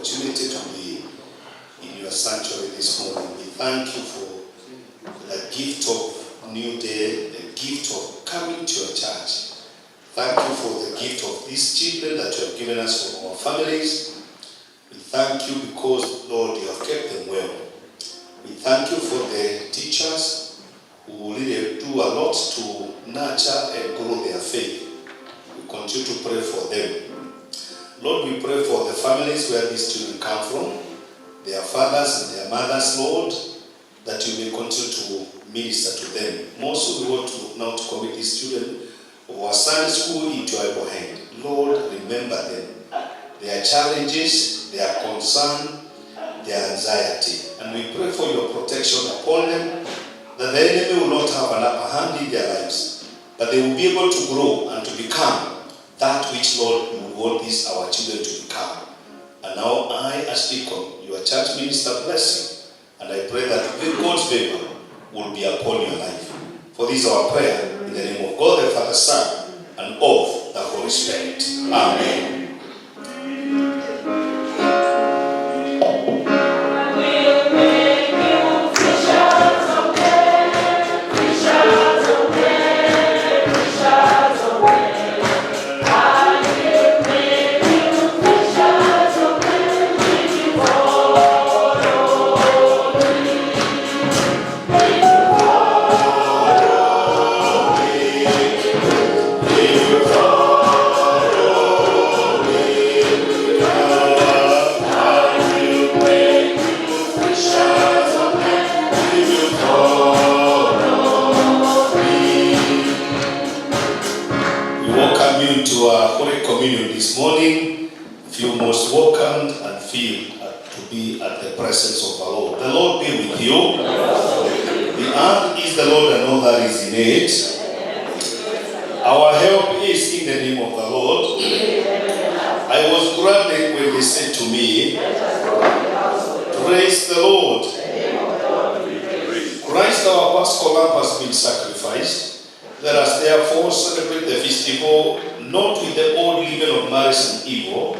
opportunity to be in your sanctuary this morning. We thank you for the gift of new day, the gift of coming to your church. Thank you for the gift of these children that you have given us from our families. We thank you because, Lord, you have kept them well. We thank you for the teachers who really do a lot to nurture and grow their faith. We continue to pray for them. Lord, we pray for the families where these children come from, their fathers and their mothers, Lord, that you may continue to minister to them. Most we want to now to commit these children of our Sunday school into your hand. Lord, remember them, their challenges, their concern, their anxiety. And we pray for your protection upon them, that the enemy will not have an upper hand in their lives, but they will be able to grow and to become that which, Lord, you would want these our children to become. And now I, as deacon, your church minister, bless you. And I pray that God's favor will be upon your life. For this is our prayer, in the name of God, the Father, Son, and of the Holy Spirit. Amen. This morning, feel most welcomed and feel to be at the presence of the Lord. The Lord be with you. The earth is the Lord and all that is in it. Our help is in the name of the Lord. I was glad when they said to me, praise the Lord. Christ our Paschal Lamb has been sacrificed. Let us therefore celebrate the festival not with the old leaven of malice and evil,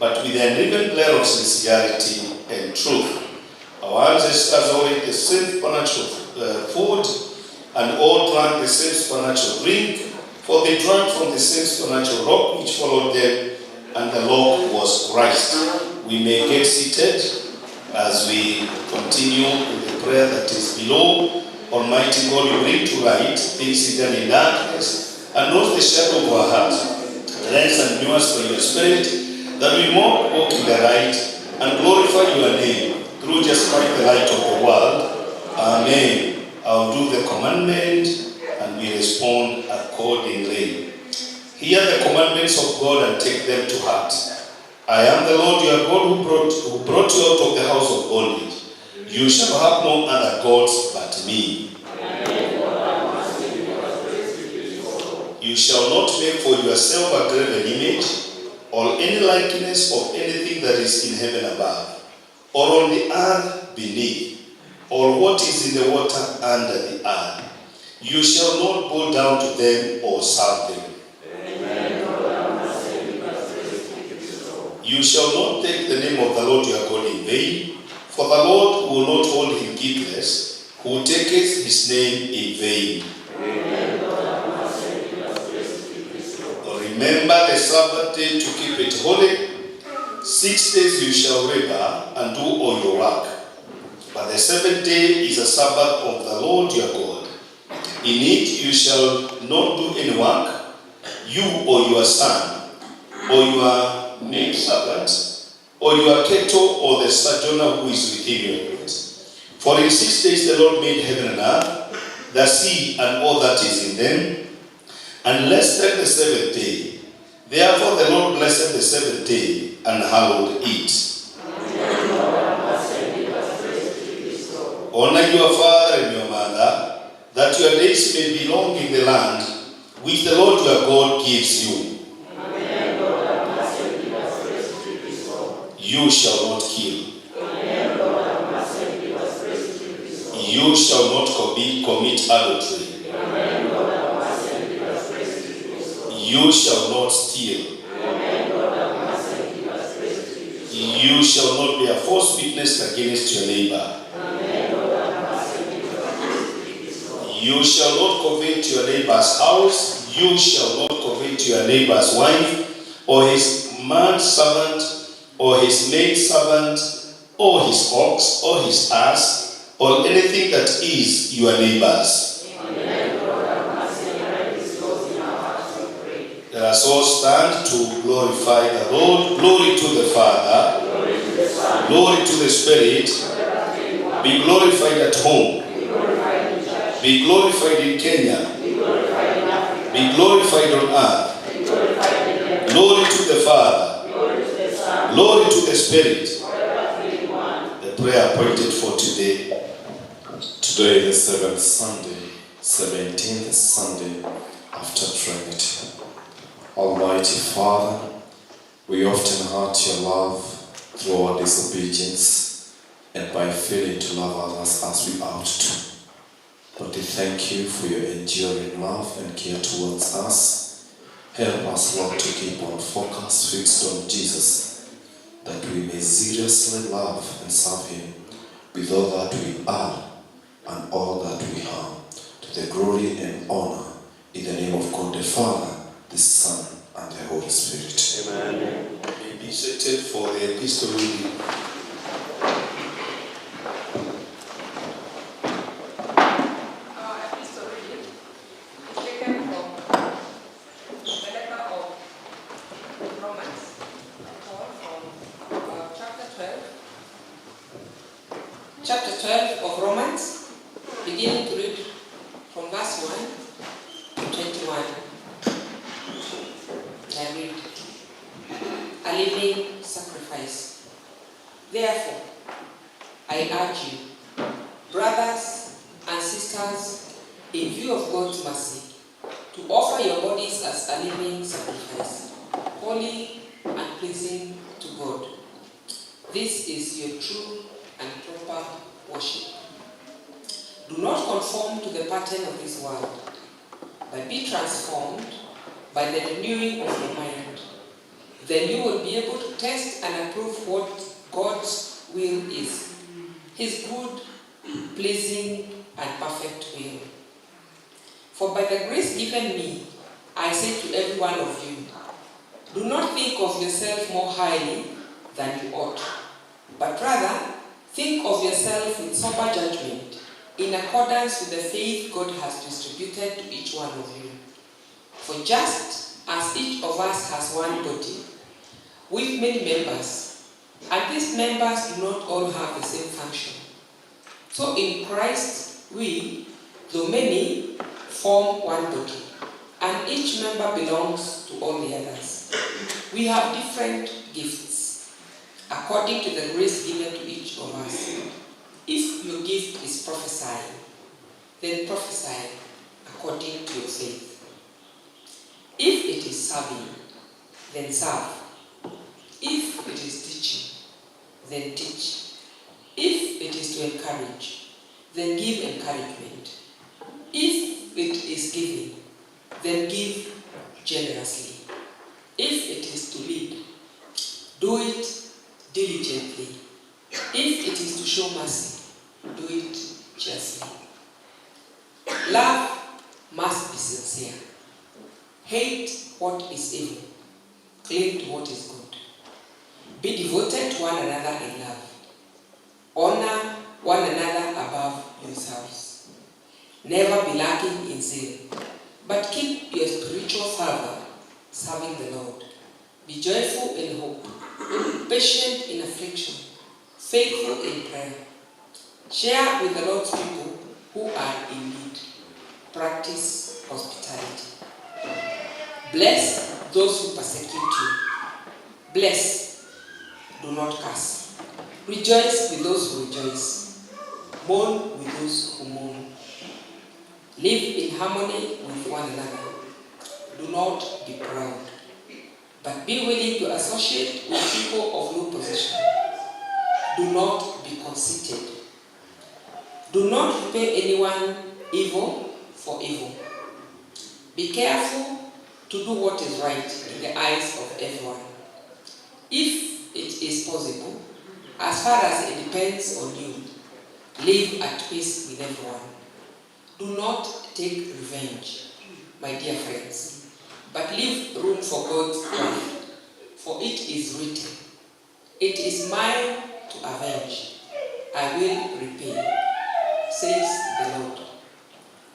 but with the unleavened bread of sincerity and truth. Our ancestors all ate the same spiritual food, and all drank the same spiritual drink, for they drank from the same spiritual rock which followed them, and the rock was Christ. We may get seated as we continue with the prayer that is below. Almighty God, you bring to light things hidden in darkness, and knows the shadow of our heart. Cleanse and renew us by your Spirit, that we might walk in the light and glorify your name through just like the light of the world. Amen. I'll do the commandment and we respond accordingly. Hear the commandments of God and take them to heart. I am the Lord your God who brought you out of the house of bondage. You shall have no other gods but me. You shall not make for yourself a graven image, or any likeness of anything that is in heaven above, or on the earth beneath, or what is in the water under the earth. You shall not bow down to them or serve them. You shall not take the name of the Lord your God in vain, for the Lord will not hold him guiltless, who taketh his name in vain. Remember the Sabbath day to keep it holy. 6 days you shall labor and do all your work. But the seventh day is a Sabbath of the Lord your God. In it you shall not do any work, you or your son, or your maidservant, or your cattle, or the sojourner who is within your gates. For in 6 days the Lord made heaven and earth, the sea and all that is in them, and rested the seventh day. Therefore the Lord blessed the seventh day and hallowed it. Honor your father and your mother, that your days may be long in the land which the Lord your God gives you. You shall not kill. You shall not commit adultery. You shall not steal. You shall not bear false witness against your neighbor. You shall not covet your neighbor's house. You shall not covet your neighbor's wife, or his manservant, or his maidservant, or his ox, or his ass, or anything that is your neighbor's. Let us all stand to glorify the Lord. Glory to the Father, glory to the Spirit. Be glorified at home. Be glorified in Kenya. Be glorified on earth. Glory to the Father. Glory to the Spirit. The prayer appointed for today. Today is the 7th Sunday, 17th Sunday after Trinity. Almighty Father, we often hurt your love through our disobedience and by failing to love others as we ought to. But we thank you for your enduring love and care towards us. Help us, Lord, to keep our focus fixed on Jesus, that we may seriously love and serve him with all that we are and all that we have, to the glory and honor, in the name of God the Father, the Son, and the Holy Spirit. Amen. May be seated for the epistle reading. Chapter 12 of Romans, beginning to read from verse 1 to 21. I read, a living sacrifice. Therefore, I urge you, brothers and sisters, in view of God's mercy, to offer your bodies as a living sacrifice, holy and pleasing to God. This is your true and proper worship. Do not conform to the pattern of this world, but be transformed by the renewing of your mind. Then you will be able to test and approve what God's will is, his good, pleasing, and perfect will. For by the grace given me, I say to every one of you, do not think of yourself more highly than you ought, but rather think of yourself with sober judgment, in accordance with the faith God has distributed to each one of you. For just as each of us has one body, with many members, and these members do not all have the same function, so in Christ we, though many, form one body, and each member belongs to all the others. We have different gifts, according to the grace given to each of us. If your gift is prophesying, then prophesy according to your faith. If it is serving, then serve. If it is teaching, then teach. If it is to encourage, then give encouragement. If it is giving, then give generously. If it is to lead, do it diligently. If it is to show mercy, do it justly. Love must be sincere. Hate what is evil. Cling to what is good. Be devoted to one another in love. Honor one another above yourselves. Never be lacking in zeal, but keep your spiritual fervor, serving the Lord. Be joyful in hope, patient in affliction, faithful in prayer. Share with the Lord's people who are in need. Practice hospitality. Bless those who persecute you. Bless, do not curse. Rejoice with those who rejoice. Mourn with those who mourn. Live in harmony with one another. Do not be proud, but be willing to associate with people of low position. Do not be conceited. Do not repay anyone evil for evil. Be careful to do what is right in the eyes of everyone. If it it is possible, as far as it depends on you, live at peace with everyone. Do not take revenge, my dear friends, but leave room for God's wrath, for it is written, "It is mine to avenge, I will repay," says the Lord.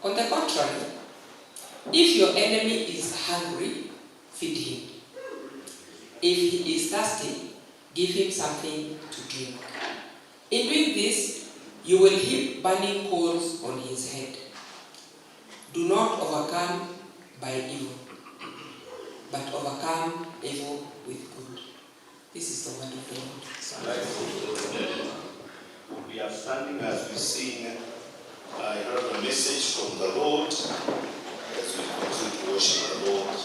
On the contrary, if your enemy is hungry, feed him. If he is thirsty, give him something to drink. In doing this, you will heap burning coals on his head. Do not overcome by evil, but overcome evil with good. This is the word of the Lord. We are standing as we sing. I heard a message from the Lord as we continue to worship the Lord.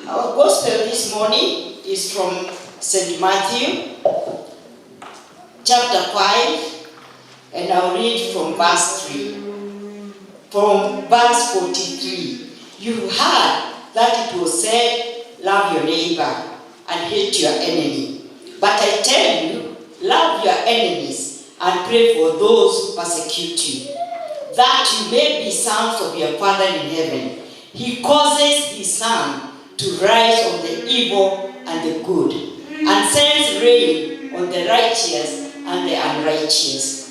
Our gospel this morning is from St. Matthew, chapter 5, and I'll read from verse 3. From verse 43, you heard that it was said, love your neighbor and hate your enemy. But I tell you, love your enemies and pray for those who persecute you, that you may be sons of your Father in heaven. He causes his sun to rise on the evil and the good, and sends rain on the righteous and the unrighteous.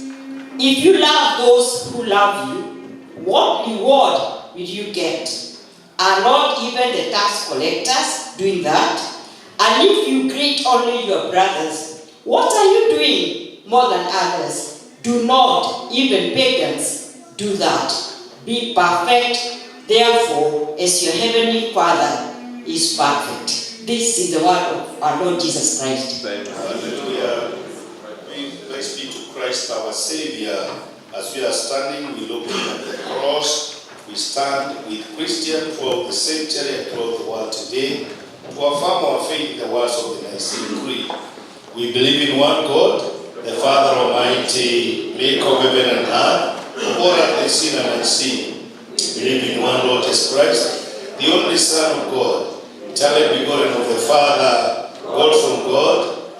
If you love those who love you, what reward will you get? Are not even the tax collectors doing that? And if you greet only your brothers, what are you doing more than others? Do not even pagans do that. Be perfect, therefore, as your heavenly Father is perfect. This is the word of our Lord Jesus Christ. Hallelujah. Praise be to Christ our Savior. As we are standing, we look at the cross. We stand with Christians throughout the century and throughout the world today to affirm our faith in the words of the Nicene Creed. We believe in one God, the Father Almighty, maker of heaven and earth, who bore the sin and unseen. We believe in one Lord Jesus Christ, the only Son of God, eternally begotten of the Father, God from God,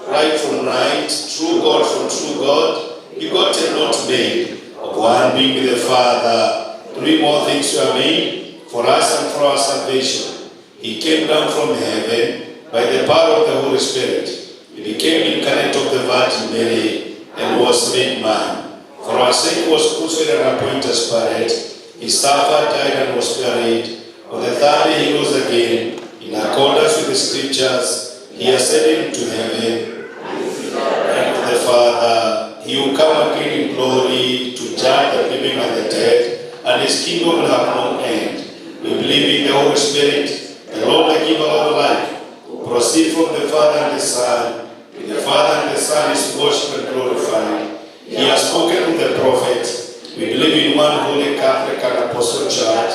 right from right, true God from true God, begotten not made, of one being with the Father. Three more things were made for us and for our salvation. He came down from heaven by the power of the Holy Spirit. He became incarnate of the Virgin Mary and was made man. For our sake he was crucified and appointed as Pilate. He suffered, died, and was buried. On the third day he rose again. In accordance with the Scriptures, he ascended into heaven and to the Father. He will come again in glory to judge the living and the dead, and his kingdom will have no end. We believe in the Holy Spirit, the Lord, the giver of life, who proceeds from the Father and the Son. With the Father and the Son is worshipped and glorified. He has spoken with the prophets. We believe in one holy Catholic and Apostle Church.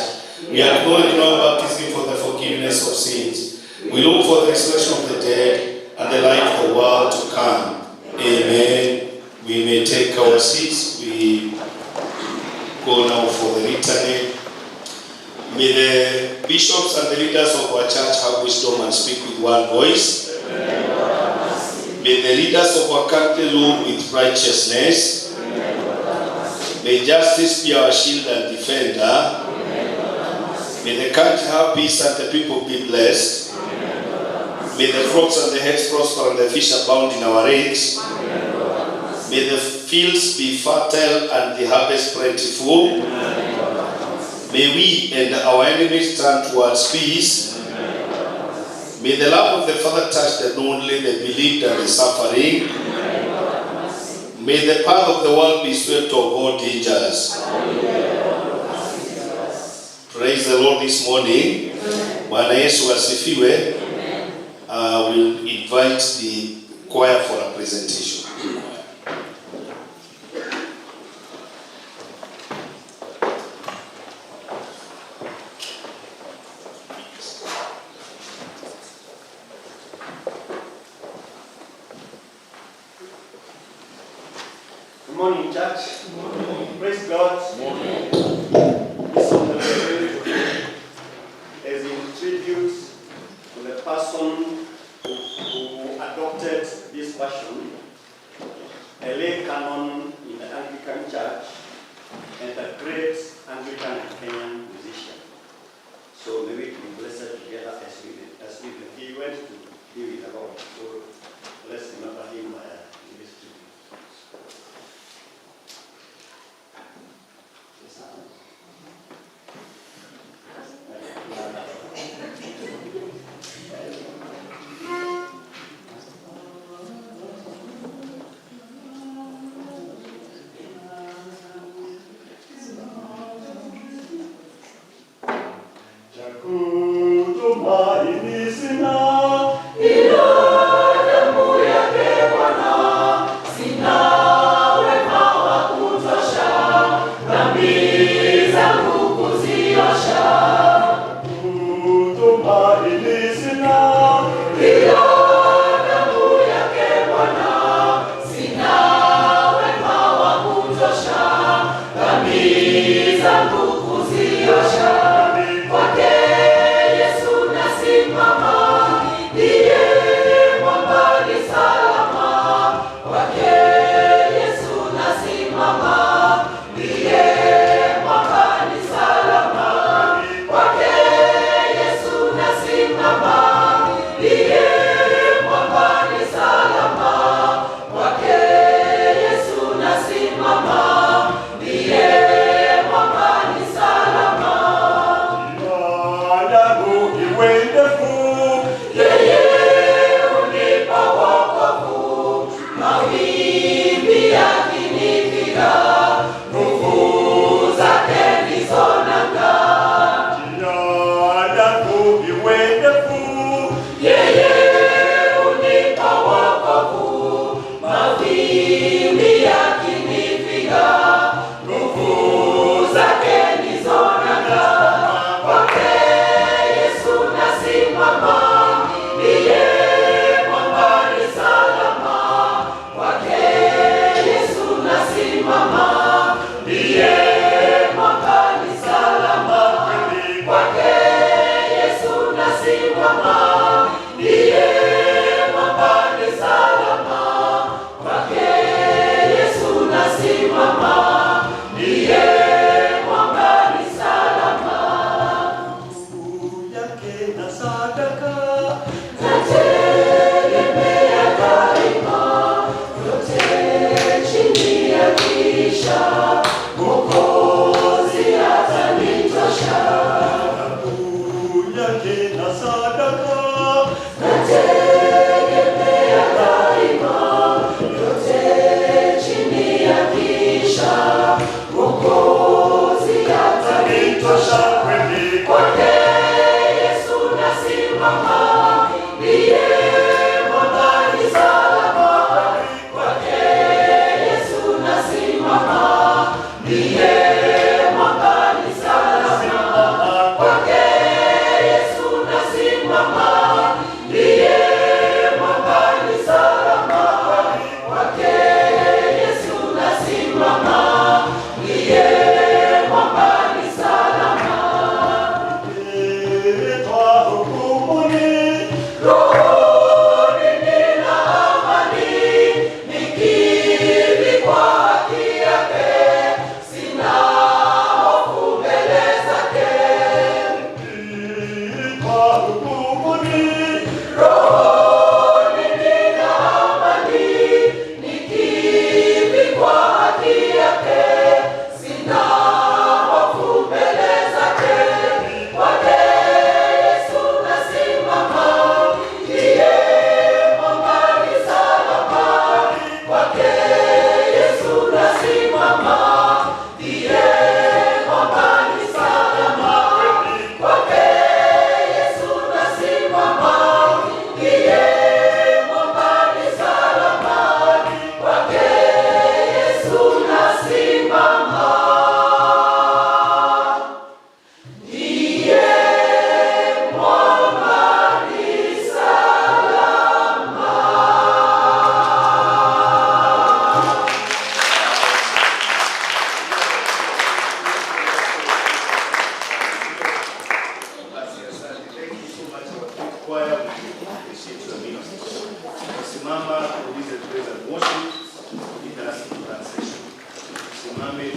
We acknowledge our baptism for the forgiveness of sins. We look for the resurrection of the dead and the life of the world to come. Amen. We may take our seats. We go now for the litany. May the bishops and the leaders of our church have wisdom and speak with one voice. Amen. May the leaders of our country rule with righteousness. Amen. May justice be our shield and defender. Amen. May the country have peace and the people be blessed. Amen. May the flocks and the herds prosper and the fish abound in our lakes. May the fields be fertile and the harvest plentiful. Amen. May we and our enemies turn towards peace. Amen. May the love of the Father touch the lonely, the bereaved, and the suffering. Amen. May the path of the world be swept of all dangers. Amen. Praise the Lord this morning. Bwana Yesu asifiwe. We'll invite the choir for a presentation. Good morning, church. Good morning. Praise God. Good morning. This song is in tribute to the person who adopted this version, a lay canon in the Anglican Church, and a great Anglican and Kenyan musician. So may we be blessed together as he went to be with the Lord. So let's remember him in this tribute. Mama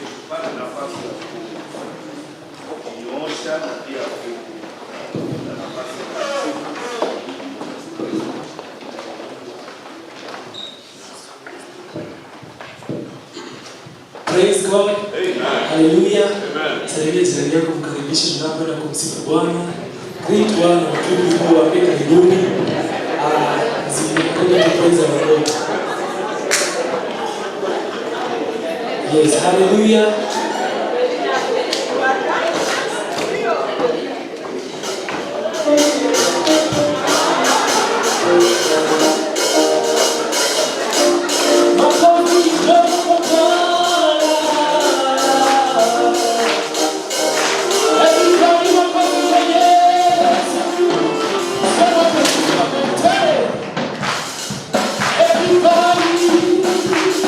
tupate nafasi ya kunyoosha na pia kupata nafasi ya kusifu. Praise God. Amen. Hallelujah. Amen. Salimia jirani yako, mkaribishe tunapoenda kumsifu Bwana. Greet one or two people who are karibuni. Zimekuja to praise our Lord. Yes, hallelujah. Everybody,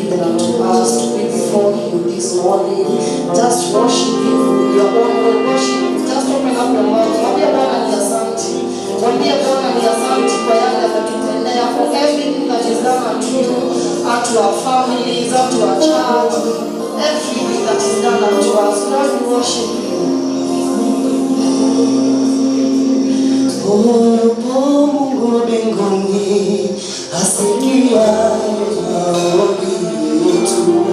given unto us to be before you this morning. Just worship him with your own way. Worship. Just open up your mouth. Mwambie Bwana ni asante. Mwambie Bwana ni asante kwa yale ametutendea, for everything that is done unto you, unto our families, unto our church, everything that is done unto us. Lord, we worship you. Mungu mbinguni asikia maombi yetu.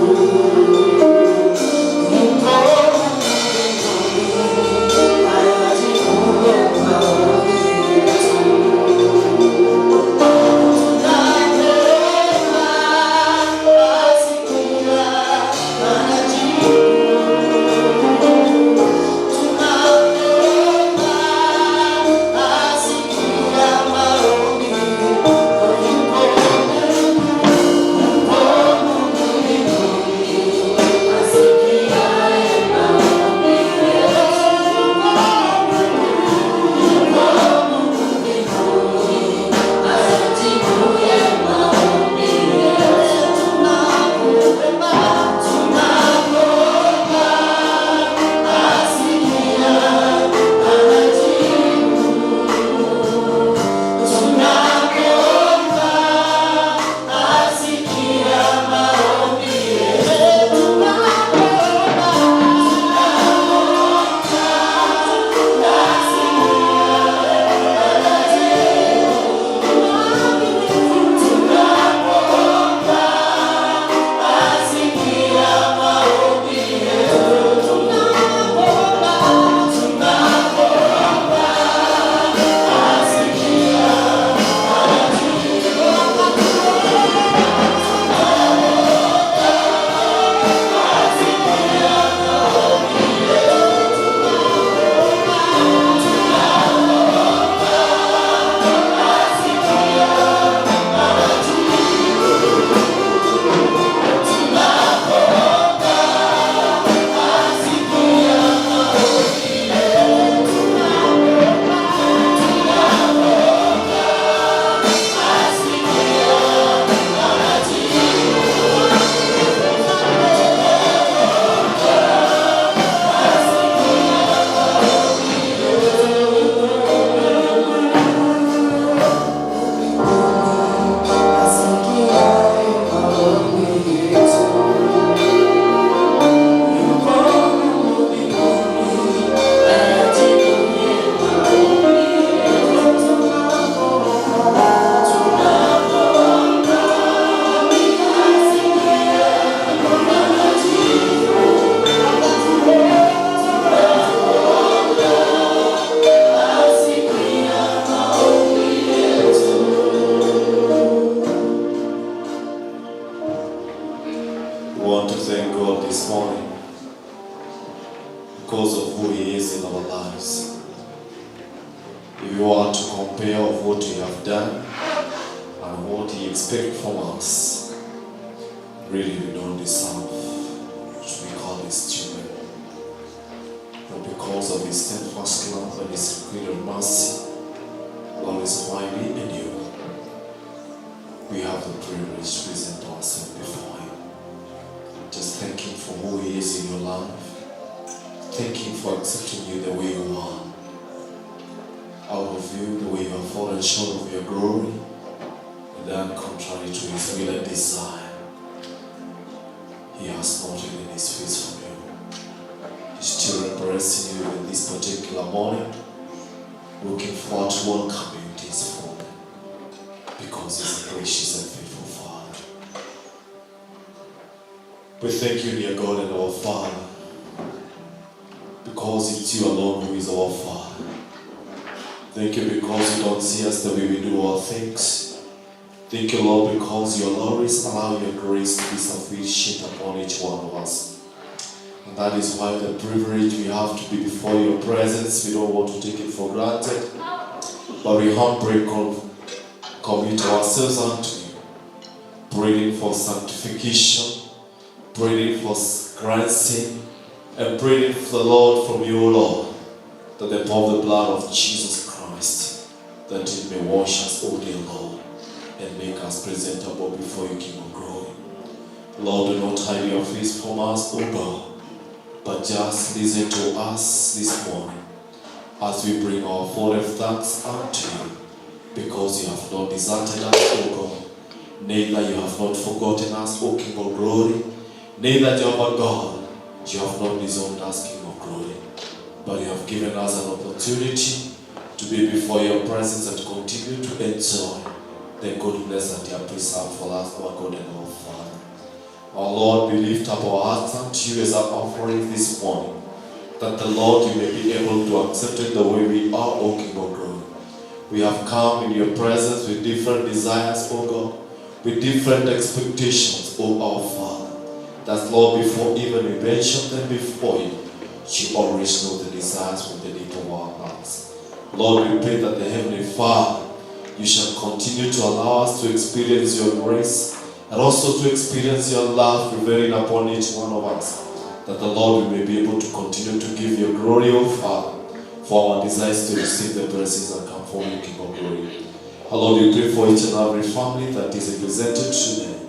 We thank you, dear God and our Father, because it's you alone who is our Father. Thank you because you don't see us the way we do our things. Thank you, Lord, because you always allow your grace to be sufficient upon each one of us. And that is why the privilege we have to be before your presence, we don't want to take it for granted, but we humbly commit ourselves unto you, praying for sanctification, praying for cleansing, and praying for the Lord from you, Lord, that the power of the blood of Jesus Christ, that it may wash us, O dear Lord, and make us presentable before you, King of glory. Lord, do not hide your face from us, O God, but just listen to us this morning as we bring our forward thanks unto you, because you have not deserted us, O God. Neither you have not forgotten us, O King of glory. Neither, Jehovah God, you have not disowned us, King of glory. But you have given us an opportunity to be before your presence and continue to enjoy the goodness that you have preserved for us, our God and our Father. Our Lord, we lift up our hearts unto you as our offering this morning, that the Lord, you may be able to accept it the way we are, O King of glory. We have come in your presence with different desires, O God, with different expectations, O our Father. That, Lord, before even we mention them before you, you always know the desires from the deep of our hearts. Lord, we pray that the Heavenly Father, you shall continue to allow us to experience your grace and also to experience your love prevailing upon each one of us. That the Lord we may be able to continue to give your glory, O Father, for our desires to receive the blessings that come from you, King of glory. Our Lord, we pray for each and every family that is represented today.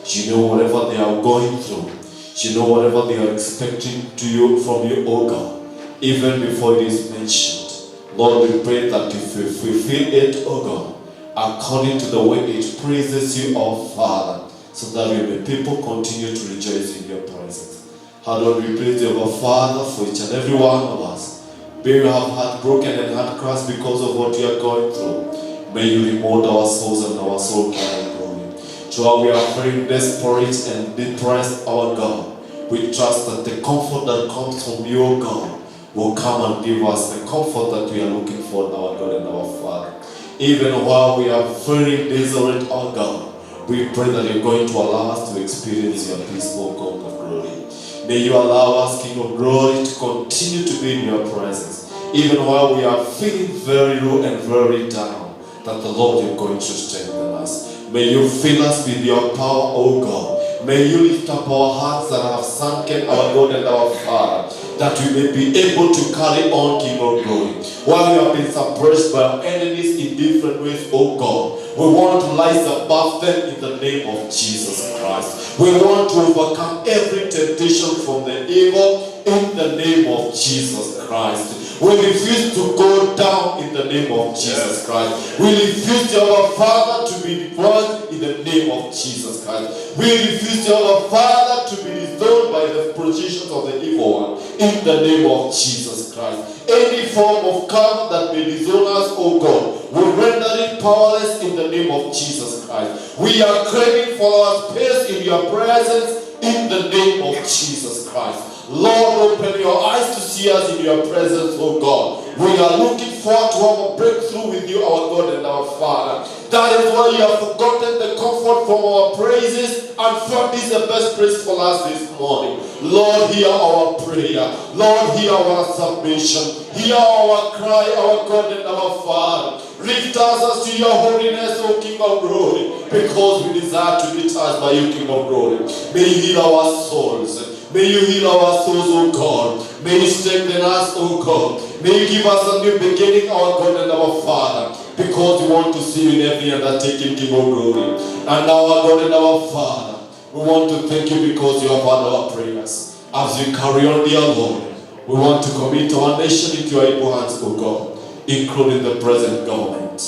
You know whatever they are going through. You know whatever they are expecting from you, O God, even before it is mentioned. Lord, we pray that if we fulfill it, O God, according to the way it praises you, O Father, so that we may people continue to rejoice in your presence. How Lord, we pray to our Father for each and every one of us. May we have heart broken and heart crushed because of what we are going through. May you remold our souls and our soul can glory. So we are praying desperate and depressed, our God. We trust that the comfort that comes from you, O God, will come and give us the comfort that we are looking for, our God and our Father. Even while we are very desolate, our God, we pray that you're going to allow us to experience your peace, O God of glory. May you allow us, King of glory, to continue to be in your presence, even while we are feeling very low and very down, that the Lord, you're going to strengthen us. May you fill us with your power, O God. May you lift up our hearts that have sunken, our God and our Father, that we may be able to carry on, King of glory. While we have been suppressed by our enemies in different ways, O God, we want to rise above them in the name of Jesus Christ. We want to overcome every temptation from the evil in the name of Jesus Christ. We refuse to go down in the name of Jesus Christ. We refuse, our Father, to be deprived in the name of Jesus Christ. We refuse, our Father, to be disowned by the positions of the evil one in the name of Jesus Christ. Any form of karma that may disown us, O God, we render it powerless in the name of Jesus Christ. We are craving for our space in your presence in the name of Jesus Christ. Lord, open your eyes to see us in your presence, O God. We are looking forward to have a breakthrough with you, our God and our Father. That is why you have forgotten the comfort from our praises and felt this is the best praise for us this morning. Lord, hear our prayer. Lord, hear our submission. Hear our cry, our God and our Father. Lift us to your holiness, O King of glory, because we desire to be touched by you, King of glory. May you heal our souls. May you heal our souls, O God. May you strengthen us, O God. May you give us a new beginning, our God and our Father, because we want to see you in every undertaking, King of glory. And now, our God and our Father, we want to thank you because you have heard our prayers. As we carry on, dear Lord, we want to commit our nation into your able hands, O God, including the present government.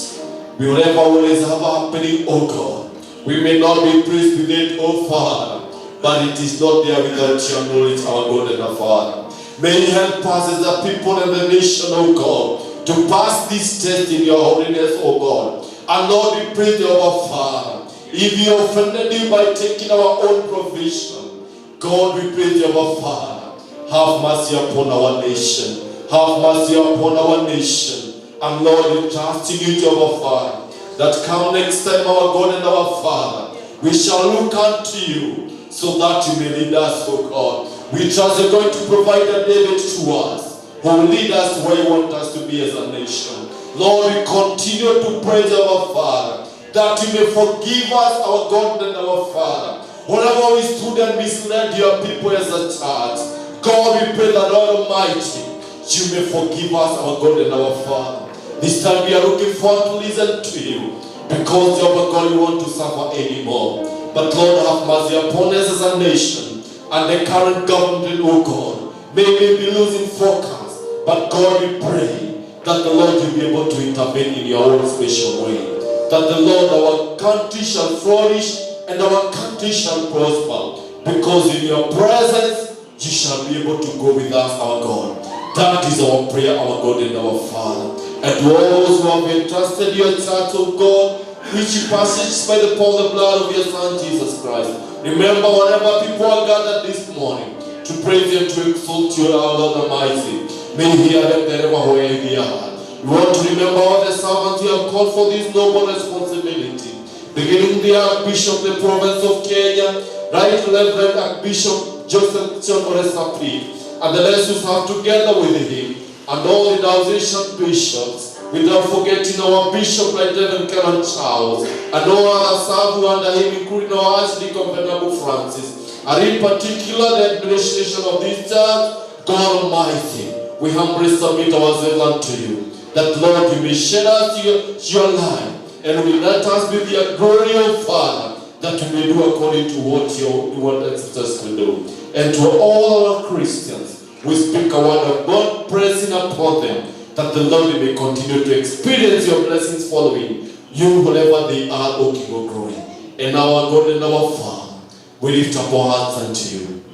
Whatever will is happening, O God, we may not be pleased with it, O Father, but it is not there without your knowledge, our God and our Father. May you help us as the people and the nation, O God, to pass this test in your holiness, O God. And Lord, we pray to our Father, if we offended you by taking our own provision, God, we pray to our Father, have mercy upon our nation. Have mercy upon our nation. And Lord, we trust in you, our Father, that come next time, our God and our Father, we shall look unto you, so that you may lead us, O God. We trust you're going to provide a David to us, who will lead us where you want us to be as a nation. Lord, we continue to praise our Father, that you may forgive us, our God and our Father, whenever we stood and misled your people as a church. God, we pray that Almighty, you may forgive us, our God and our Father. This time we are looking forward to listen to you, because, our God, we want to suffer anymore. But Lord, have mercy upon us as a nation and the current government, oh God. May we be losing focus, but God, we pray that the Lord will be able to intervene in your own special way. That the Lord, our country shall flourish and our country shall prosper. Because in your presence, you shall be able to go with us, our God. That is our prayer, our God and our Father. And to all those who have entrusted your church, of God, which you purchased by the power of the blood of your Son, Jesus Christ. Remember, whenever people are gathered this morning, to praise and to exalt you, our Lord Almighty. May you hear them wherever they are. We want to remember all the servants you have called for this noble responsibility. Beginning the Archbishop of the province of Kenya, Right Reverend Archbishop Joseph Chonoresapi, and the rest who have together with him, and all the diocesan bishops, without forgetting our Bishop, Right Reverend Karen Charles, and all other staff who under him, including our Archdeacon Venerable Francis, and in particular the administration of this church. God Almighty, we humbly submit ourselves unto you, that Lord, you may shed us your light, and will let us be the glory of Father, that we may do according to what you want us to do. And to all our Christians, we speak a word of God, pressing upon them, that the Lord may continue to experience your blessings following you wherever they are, O King of glory. And our God and our Father, we lift up our hearts unto you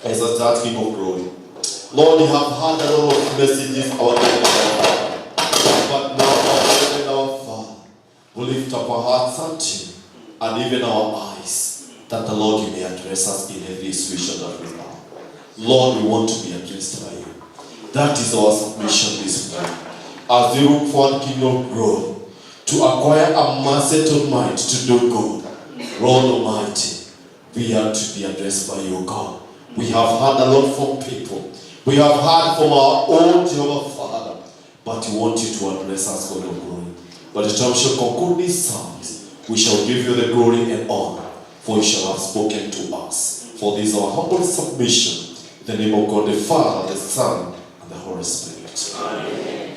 as a church, King of glory. Lord, you have heard a lot of messages, our God and our Father. But now, our God and our Father, we lift up our hearts unto you, and even our eyes, that the Lord, you may address us in every situation that we are. Lord, we want to be addressed by you. That is our submission this morning. As we look forward, King of glory, to acquire a settled mind to do good. Lord Almighty, we are to be addressed by you, God. We have heard a lot from people. We have heard from our own Jehovah Father. But we want you to address us, God of glory. But the time we shall conclude these service, we shall give you the glory and honor, for you shall have spoken to us. For this is our humble submission. In the name of God the Father, the Son, and the Holy Spirit. Amen.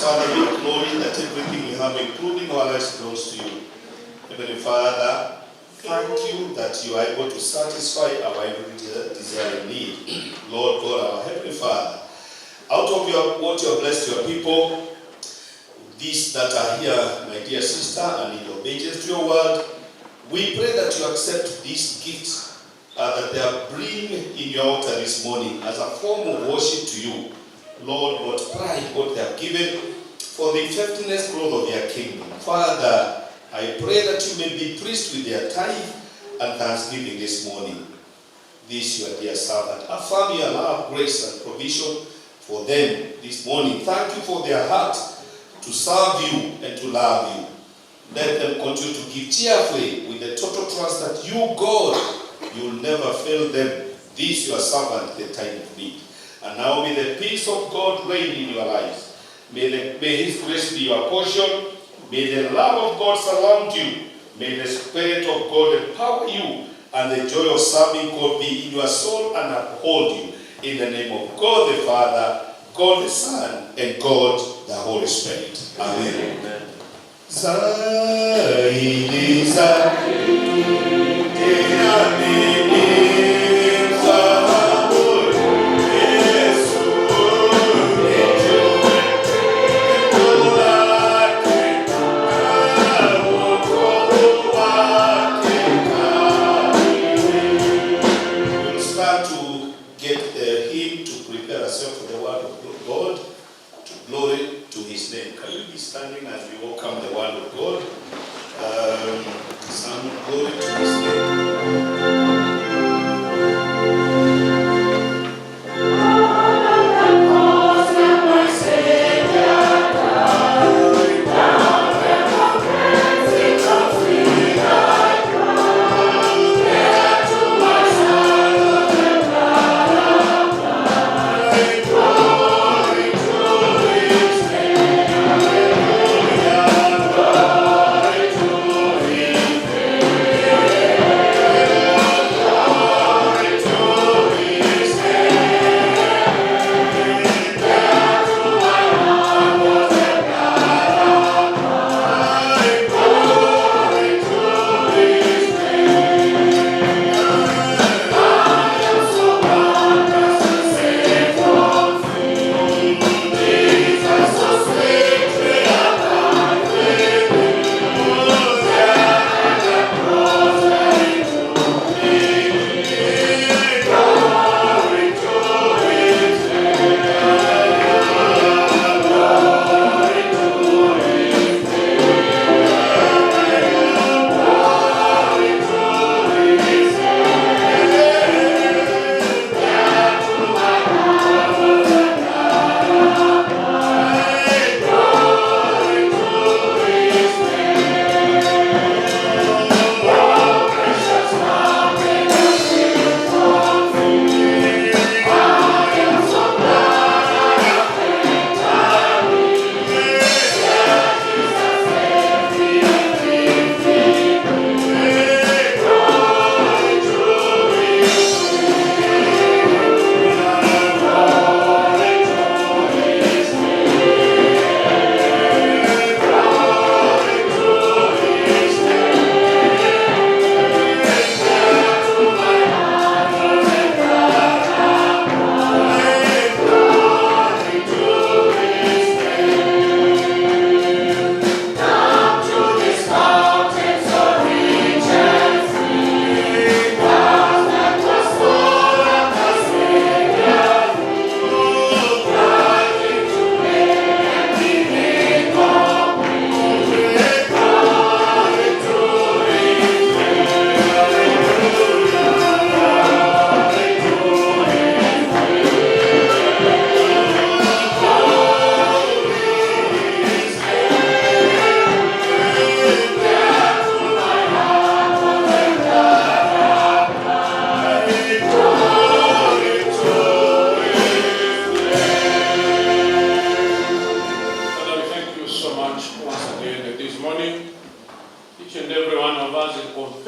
Father, we acknowledge that everything we have, including our lives, belongs to you. Heavenly Father, thank you that you are able to satisfy our every desire and need. Lord God, our Heavenly Father, out of what you have blessed your people, these that are here, my dear sister, and in obedience to your word, we pray that you accept these gifts that they are bringing in your altar this morning as a form of worship to you. Lord, multiply what they have given for the effectiveness growth of their kingdom. Father, I pray that you may be pleased with their tithe and thanksgiving this morning. This your dear servant. Affirm your love, grace, and provision for them this morning. Thank you for their heart to serve you and to love you. Let them continue to give cheerfully with the total trust that you, God, you will never fail them. This your servant, the time of need. And now may the peace of God reign in your lives. May his grace be your portion. May the love of God surround you. May the Spirit of God empower you. And the joy of serving God be in your soul and uphold you. In the name of God the Father, God the Son, and God the Holy Spirit. Amen. Amen. Zaidi, standing as we welcome the word of God. Some glory to his name.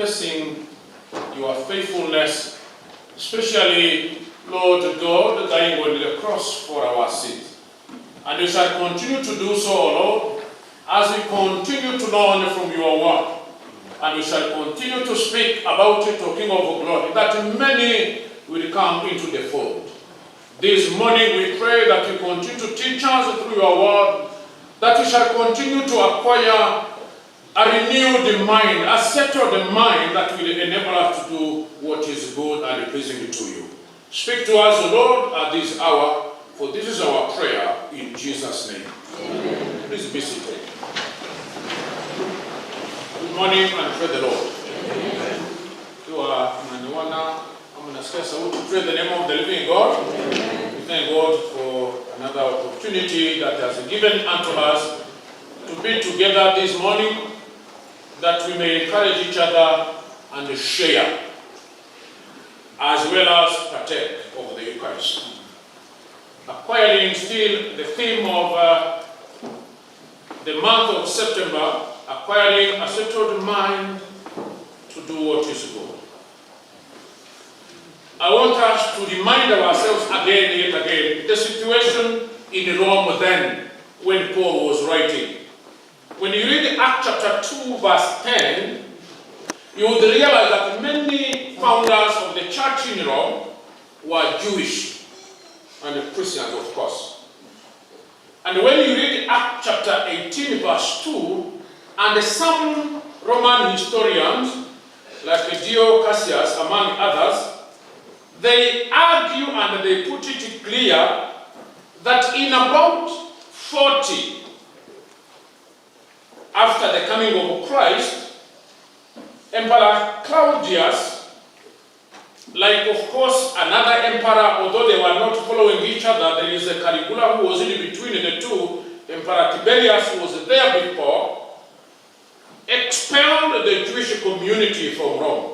confessing your faithfulness, especially, Lord God, dying on the cross for our sins. And we shall continue to do so, O Lord, as we continue to learn from your word. And we shall continue to speak about it, O King of glory, that many will come into the fold. This morning we pray that you continue to teach us through your word, that we shall continue to acquire a renewed mind, a settled mind that will enable us to do what is good and pleasing to you. Speak to us, O Lord, at this hour, for this is our prayer in Jesus' name. Amen. Please be seated. Good morning and praise the Lord. Amen. I'm going to pray the name of the living God. Amen. We thank God for another opportunity that has given unto us to be together this morning, that we may encourage each other and share, as well as partake of the Eucharist. Acquiring still the theme of the month of September, acquiring a settled mind to do what is good. I want us to remind ourselves again and yet again the situation in Rome then, when Paul was writing. When you read Acts chapter 2 verse 10, you would realize that many founders of the church in Rome were Jewish and Christians, of course. And when you read Acts chapter 18 verse 2, and some Roman historians, like Dio Cassius among others, they argue and they put it clear that in about 40 after the coming of Christ, Emperor Claudius, like of course another emperor, although they were not following each other, there is a Caligula who was in between the two, Emperor Tiberius, who was there before, expelled the Jewish community from Rome.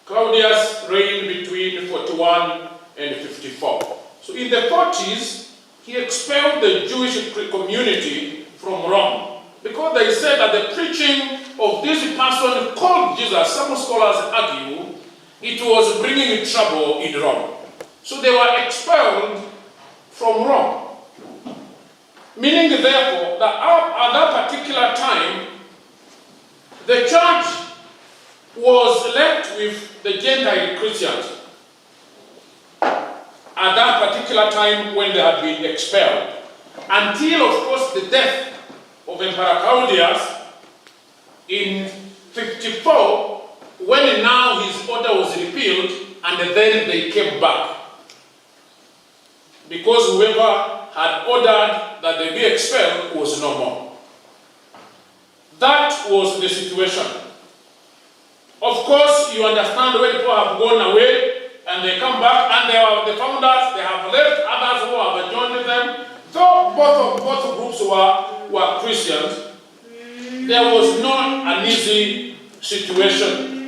Claudius reigned between 41 and 54. So in the 40s, he expelled the Jewish community from Rome, because they said that the preaching of this person called Jesus, some scholars argue, it was bringing trouble in Rome. So they were expelled from Rome. Meaning, therefore, that at that particular time, the church was left with the Gentile Christians at that particular time when they had been expelled. Until, of course, the death of Emperor Claudius in 54, when now his order was repealed, and then they came back. Because whoever had ordered that they be expelled was no more. That was the situation. Of course, you understand when people have gone away and they come back, and they are the founders, they have left, others who have joined them. Though both groups were Christians, there was not an easy situation.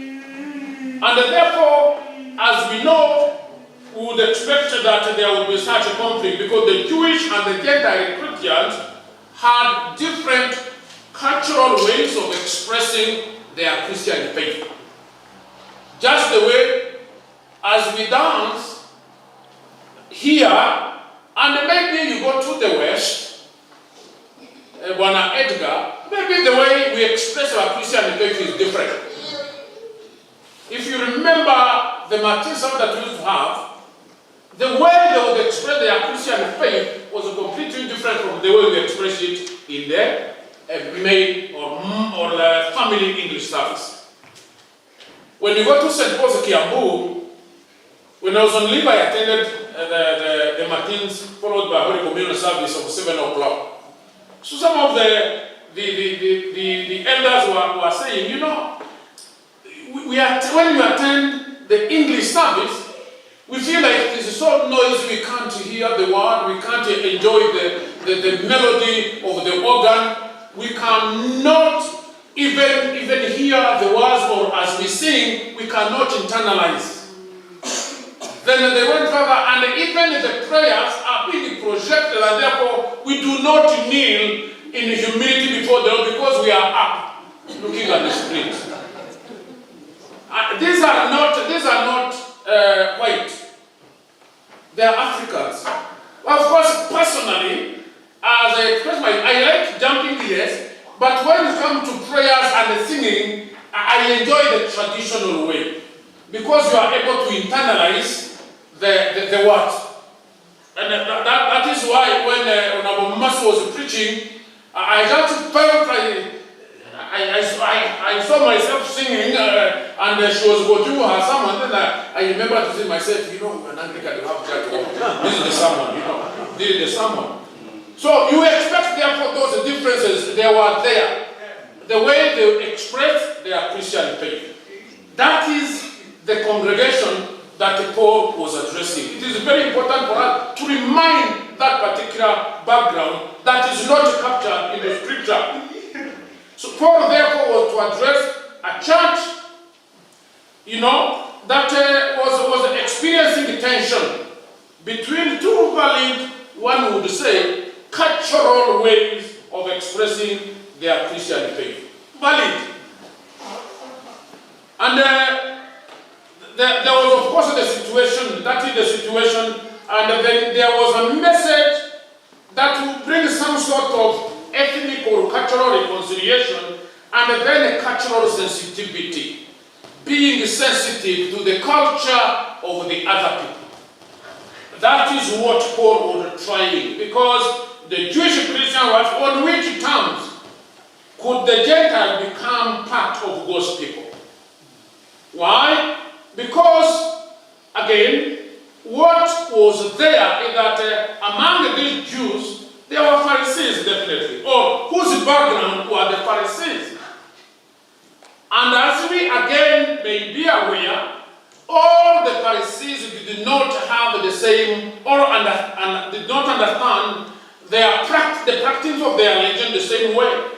And therefore, as we know, we would expect that there would be such a conflict, because the Jewish and the Gentile Christians had different cultural ways of expressing their Christian faith. Just the way as we dance here, and maybe you go to the West, Bwana Edgar, maybe the way we express our Christian faith is different. If you remember the baptism that we used to have, the way they would express their Christian faith was completely different from the way we express it in the main or family English service. When you go to St. Paul's Kiambu, when I was on leave, I attended the Matins, followed by Holy Communion service of 7 o'clock. So some of the elders were saying, you know, when we attend the English service, we feel like it is so noisy, we can't hear the word, we can't enjoy the melody of the organ, we cannot even hear the words, or as we sing, we cannot internalize. Then they went further, and even the prayers are being projected, and therefore we do not kneel in humility before the Lord, because we are up looking at the screen. These are not white. They are Africans. Well, of course, personally, as I express I like jumping, yes, but when it comes to prayers and the singing, I enjoy the traditional way because you are able to internalize the words. And that is why when Honorable Master was preaching, I just felt I saw myself singing and she was going through her sermon, and then I remember to say myself, you know, an Anglican, you have church, this is the sermon, you know, this is the sermon. So you expect therefore those differences, they were there. The way they express their Christian faith. That is the congregation that Paul was addressing. It is very important for us to remind that particular background that is not captured in the scripture. So Paul therefore was to address a church, you know, that was experiencing tension between two valid, one would say, cultural ways of expressing their Christian faith. Valid. And there was, of course, the situation, that is the situation, and then there was a message that would bring some sort of ethnic or cultural reconciliation, and then a cultural sensitivity, being sensitive to the culture of the other people. That is what Paul was trying, because the Jewish Christian was on which terms could the Gentile become part of God's people? Why? Because, again, what was there is that among these Jews, there were Pharisees, definitely, or whose background were the Pharisees. And as we again may be aware, all the Pharisees did not have the same, or did not understand the practice of their religion the same way.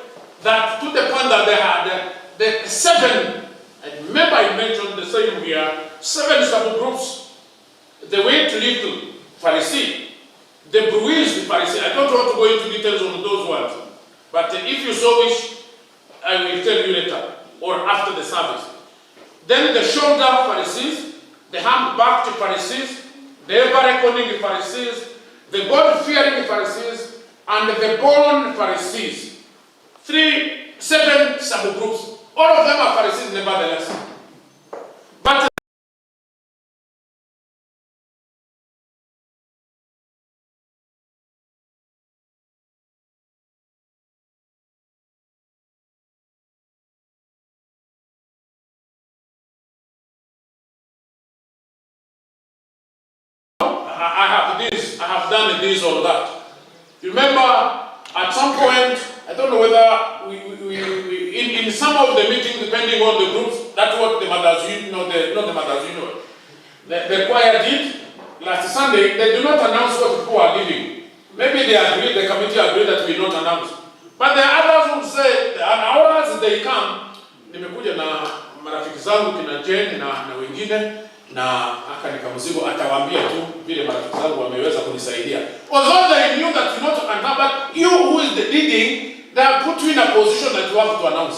That to the point that they had the seven, I remember I mentioned the same here, 7 subgroups. The way to little Pharisee, the bruised Pharisee. I don't want to go into details on those ones, but if you so wish, I will tell you later or after the service. Then the shoulder Pharisees, the hand-backed Pharisees, the ever-reckoning Pharisees, the God-fearing Pharisees, and the born Pharisees. 7 subgroups. All of them are Pharisees nevertheless. But I have done this or that. Remember, at some point, I don't know whether in some of the meetings, depending on the groups, that's what the mothers union, the choir did last Sunday. They do not announce what people are giving. Maybe they agree, the committee agreed that we not announce. But the others would say, and ours they come. Nimekuja na marafiki zangu kina Jen na wengine na akanika mzigo atawaambia tu vile marafiki zangu wameweza kunisaidia. Although they knew that you not to announce, but you who is the leading, they have put you in a position that you have to announce.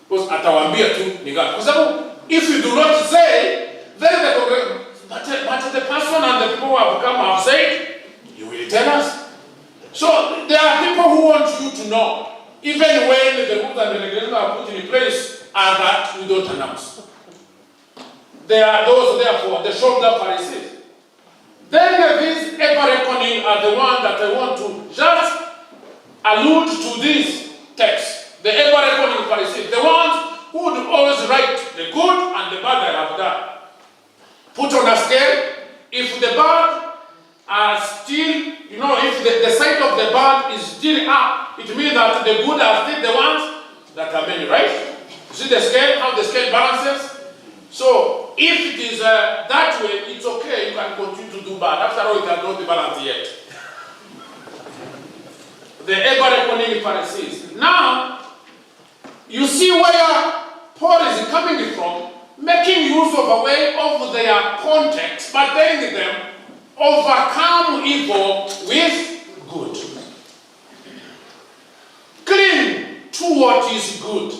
Because atawaambia tu ni gani. Kwa sababu if you do not say, then the but the person and the people who have come have said, you will tell us. So there are people who want you to know, even when the rules and the regulations are put in place, are that we don't announce. There are those, therefore, the shoulder Pharisees. Then these ever-reckoning are the ones that I want to just allude to this text. The ever-reckoning Pharisees, the ones who would always write the good and the bad they have done. Put on a scale, if the bad are still, if the side of the bad is still up, it means that the good are still the ones that are many, right? You see the scale, how the scale balances? So, if it is that way, it's okay, you can continue to do bad. After all, it has not been balanced yet. The ever-reckoning Pharisees. Now, you see where Paul is coming from, making use of a way of their context, but telling them, overcome evil with good. Cling to what is good.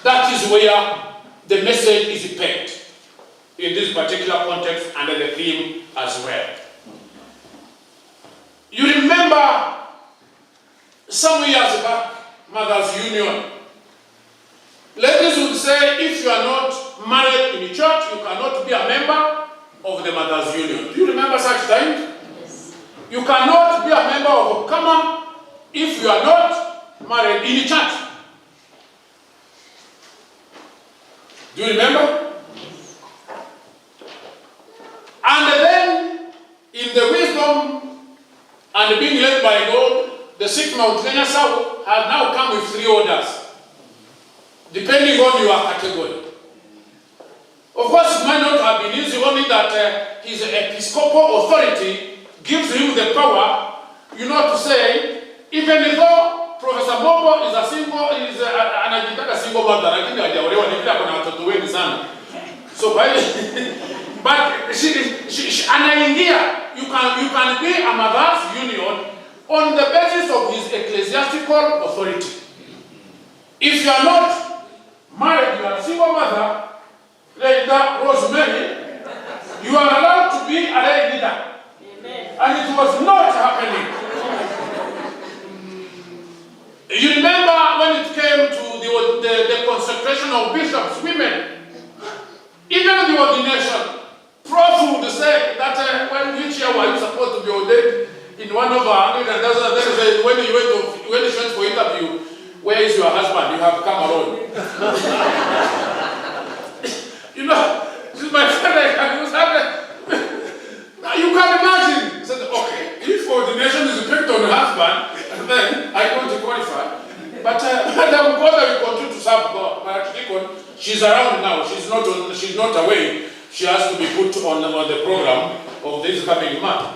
That is where the message is pegged in this particular context under the theme as well. remember some years back, Mothers Union, ladies would say if you are not married in the church, you cannot be a member of the Mothers Union. Do you remember such times? Yes. You cannot be a member of Kama if you are not married in the church. Do you remember? And then, in the wisdom and being led by God, the 6th Mount Kenya South has now come with 3 orders, depending on your category. Of course, it might not have been easy, only that his episcopal authority gives him the power, to say, even though Professor Mombo is a single mother, I think so, but she anaingia, you can be a Mothers Union on the basis of his ecclesiastical authority. If you are not married, you are a single mother, like that Rosemary, you are allowed to be a lay leader. Amen. And it was not happening. You remember when it came to the consecration of bishops, women, even the ordination, Prof would say that which year were you supposed to be ordained? In one of our, when you went for interview, where is your husband? You have come alone. This is my friend, you can imagine. He said, okay, if ordination is picked on the husband, then I want to qualify. But Madam God will continue to serve God. But she's around now. She's not away. She has to be put on the program of this coming month.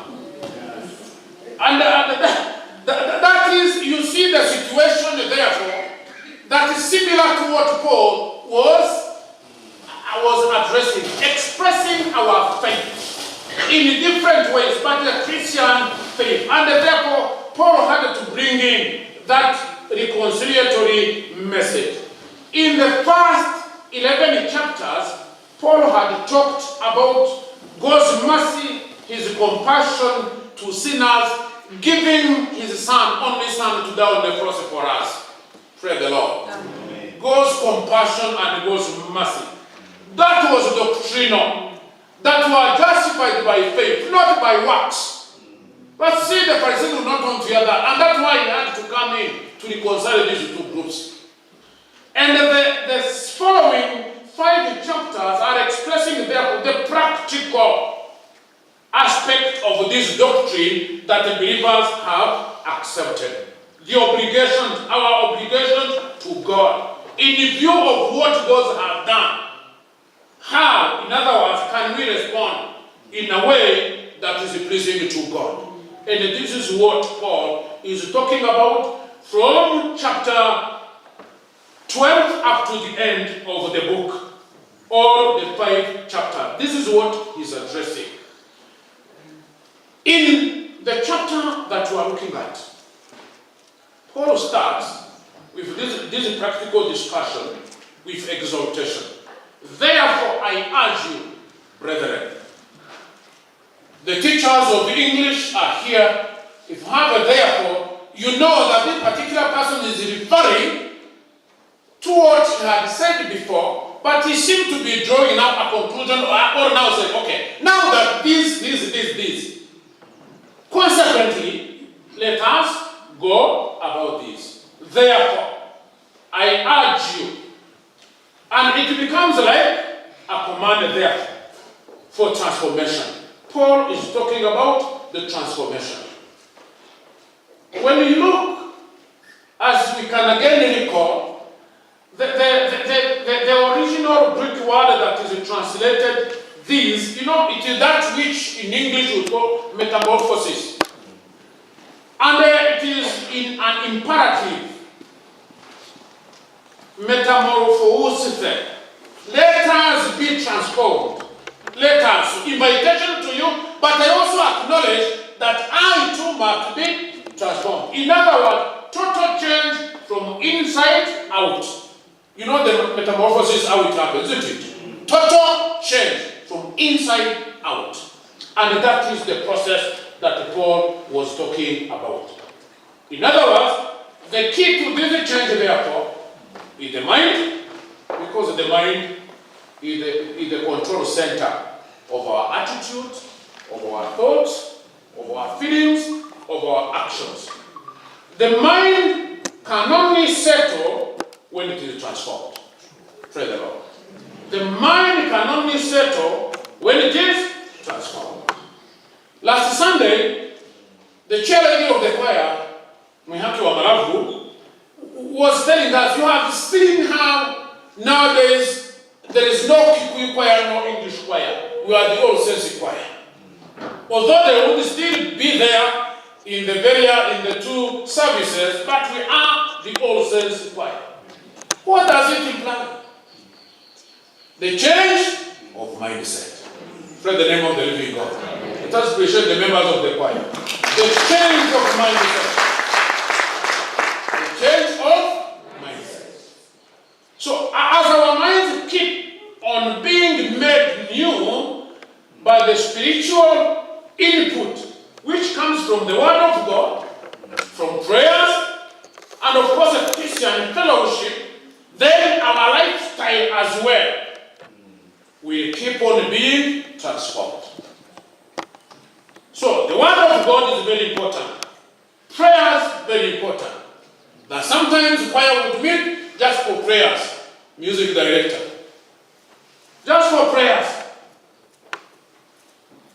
And that is, you see the situation therefore, that is similar to what Paul was addressing, expressing our faith in different ways, but the Christian faith. And therefore, Paul had to bring in that reconciliatory message. In the first 11 chapters, Paul had talked about God's mercy, his compassion to sinners, giving his son, only son, to die on the cross for us. Praise the Lord. Amen. God's compassion and God's mercy. That was doctrinal. That were justified by faith, not by works. But see, the Pharisees were not on together, and that's why he had to come in to reconcile these 2 groups. And the following 5 chapters are expressing the practical aspect of this doctrine that the believers have accepted. Our obligation to God, in view of what God has done. How, in other words, can we respond in a way that is pleasing to God? And this is what Paul is talking about from chapter 12 up to the end of the book, or the 5 chapters. This is what he's addressing. In the chapter that we are looking at, Paul starts with this practical discussion with exhortation. Therefore, I urge you, brethren. The teachers of English are here. If you have a therefore, you know that this particular person is referring to what he had said before, but he seemed to be drawing out a conclusion or now saying, okay, now that this. Consequently, let us go about this. Therefore, I urge you. And it becomes like a command there for transformation. Paul is talking about the transformation. When you look, as we can again recall, the original Greek word that is translated these, it is that which in English we call metamorphosis. And it is in an imperative. Metamorphosis. Let us be transformed. Let us. Invitation to you, but I also acknowledge that I too must be transformed. In other words, total change from inside out. You know the metamorphosis, how it happens, isn't it? Total change from inside out. And that is the process that Paul was talking about. In other words, the key to this change, therefore, is the mind, because the mind is the control center of our attitude, of our thoughts, of our feelings, of our actions. The mind can only settle when it is transformed. Praise the Lord. The mind can only settle when it is transformed. Last Sunday, the chair lady of the choir, Mihaki Wamaravu, was telling us, you have seen how nowadays there is no Kikuyu choir, no English choir. We are the old sense choir. Although they would still be there in the two services, but we are the old sense choir. What does it imply? The change of mindset. Praise the name of the living God. Let us appreciate the members of the choir. The change of mindset. The change of mindset. So as our minds keep on being made new by the spiritual input which comes from the Word of God, from prayers, and of course a Christian fellowship, then our lifestyle as well will keep on being transformed. So the Word of God is very important. Prayers very important. Now sometimes choir would meet just for prayers, music director. Just for prayers.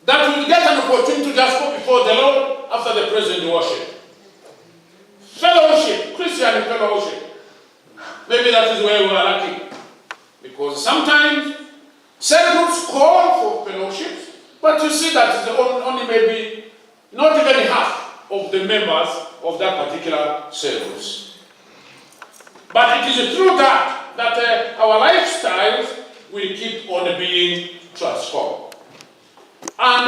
That will get an opportunity to just go before the Lord after the praise and worship. Fellowship, Christian fellowship. Maybe that is where we are lacking. Because sometimes cell groups call for fellowships, but you see that it's only maybe not even half of the members of that particular cell groups. But it is through that our lifestyles will keep on being transformed. And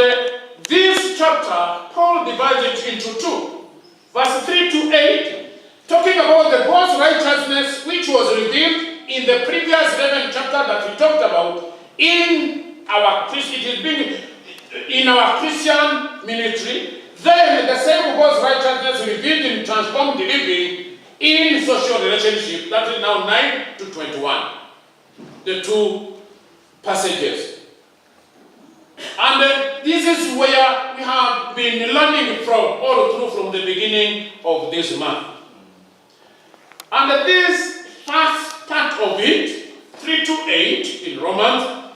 this chapter, Paul divides it into two. Verse 3 to 8, talking about the God's righteousness which was revealed in the previous 11 chapter that we talked about in our Christian ministry. Then the same God's righteousness revealed in transformed living in social relationship. That is now 9 to 21. The two passages. And this is where we have been learning from all through from the beginning of this month. And this first part of it, 3 to 8 in Romans,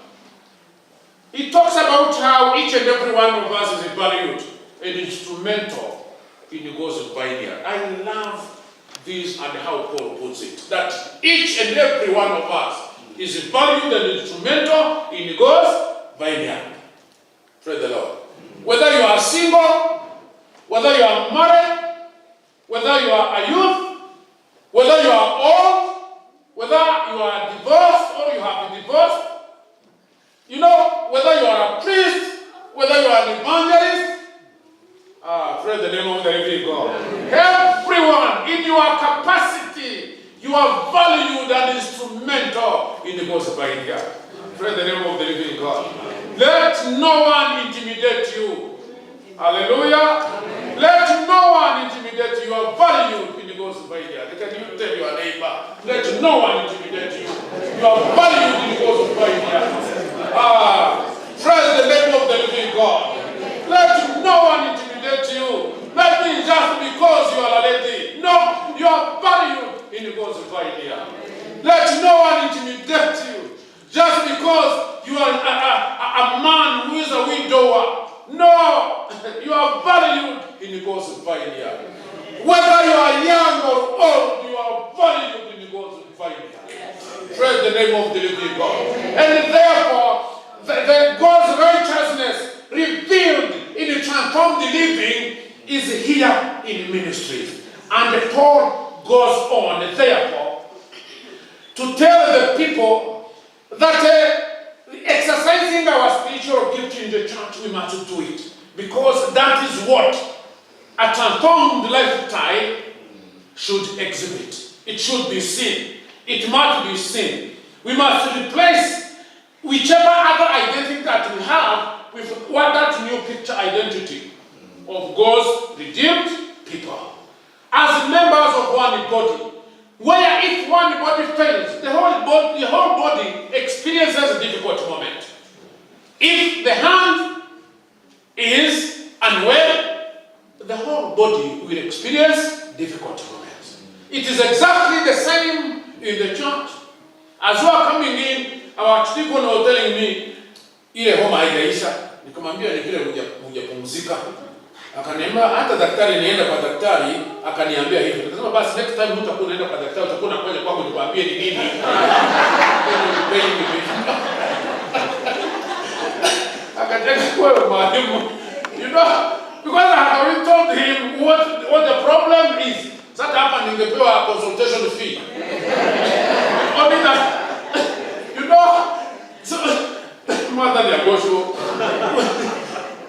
it talks about how each and every one of us is valued and instrumental in God's vineyard. I love this and how Paul puts it, that each and every one of us is valued and instrumental in God's vineyard. Praise the Lord. Whether you are single, whether you are married, whether you are a youth, whether you are old, whether you are divorced or you have been divorced, whether you are a priest, whether you are an evangelist, praise the name of the living God. Everyone in your capacity, you are valued and instrumental in the God's vineyard. Praise the name of the living God. Let no one intimidate you. Hallelujah. Let no one intimidate you. You are valued in the God's vineyard. Can you tell your neighbor? Let no one intimidate you. You are valued in the God's vineyard. Praise the name of the living God. Let no one intimidate you. Maybe just because you are a lady. No, you are valued in the God's vineyard. Let no one intimidate you. Just because you are a man who is a widower. No, you are valued in the God's vineyard. Whether you are young or old, you are valued in the God's vineyard. Praise the name of the living God. And therefore, the God's righteousness revealed in the transformed living is here in ministries. And Paul goes on, therefore, to tell the people that exercising our spiritual gift in the church, we must do it. Because that is what a transformed lifestyle should exhibit. It should be seen. It must be seen. We must replace whichever other identity that we have with what that new picture identity of God's redeemed people. As members of one body, where if one body fails, the whole body experiences a difficult moment. If the hand is unwell, the whole body will experience difficult moments. It is exactly the same in the church. As you are coming in, our people are telling me, ile homa haijaisha. Nikamwambia ni vile hujapumzika. Akaniambia hata daktari nienda kwa daktari, akaniambia hivyo. Nikasema basi next time utakuwa unaenda kwa daktari utakuwa unakuja kwako nikwambie ni nini. Akataka kwa mwalimu. You know, because I already told him what the problem is. Sasa hapa ningepewa consultation fee. Only that, you know, so, mother they go show.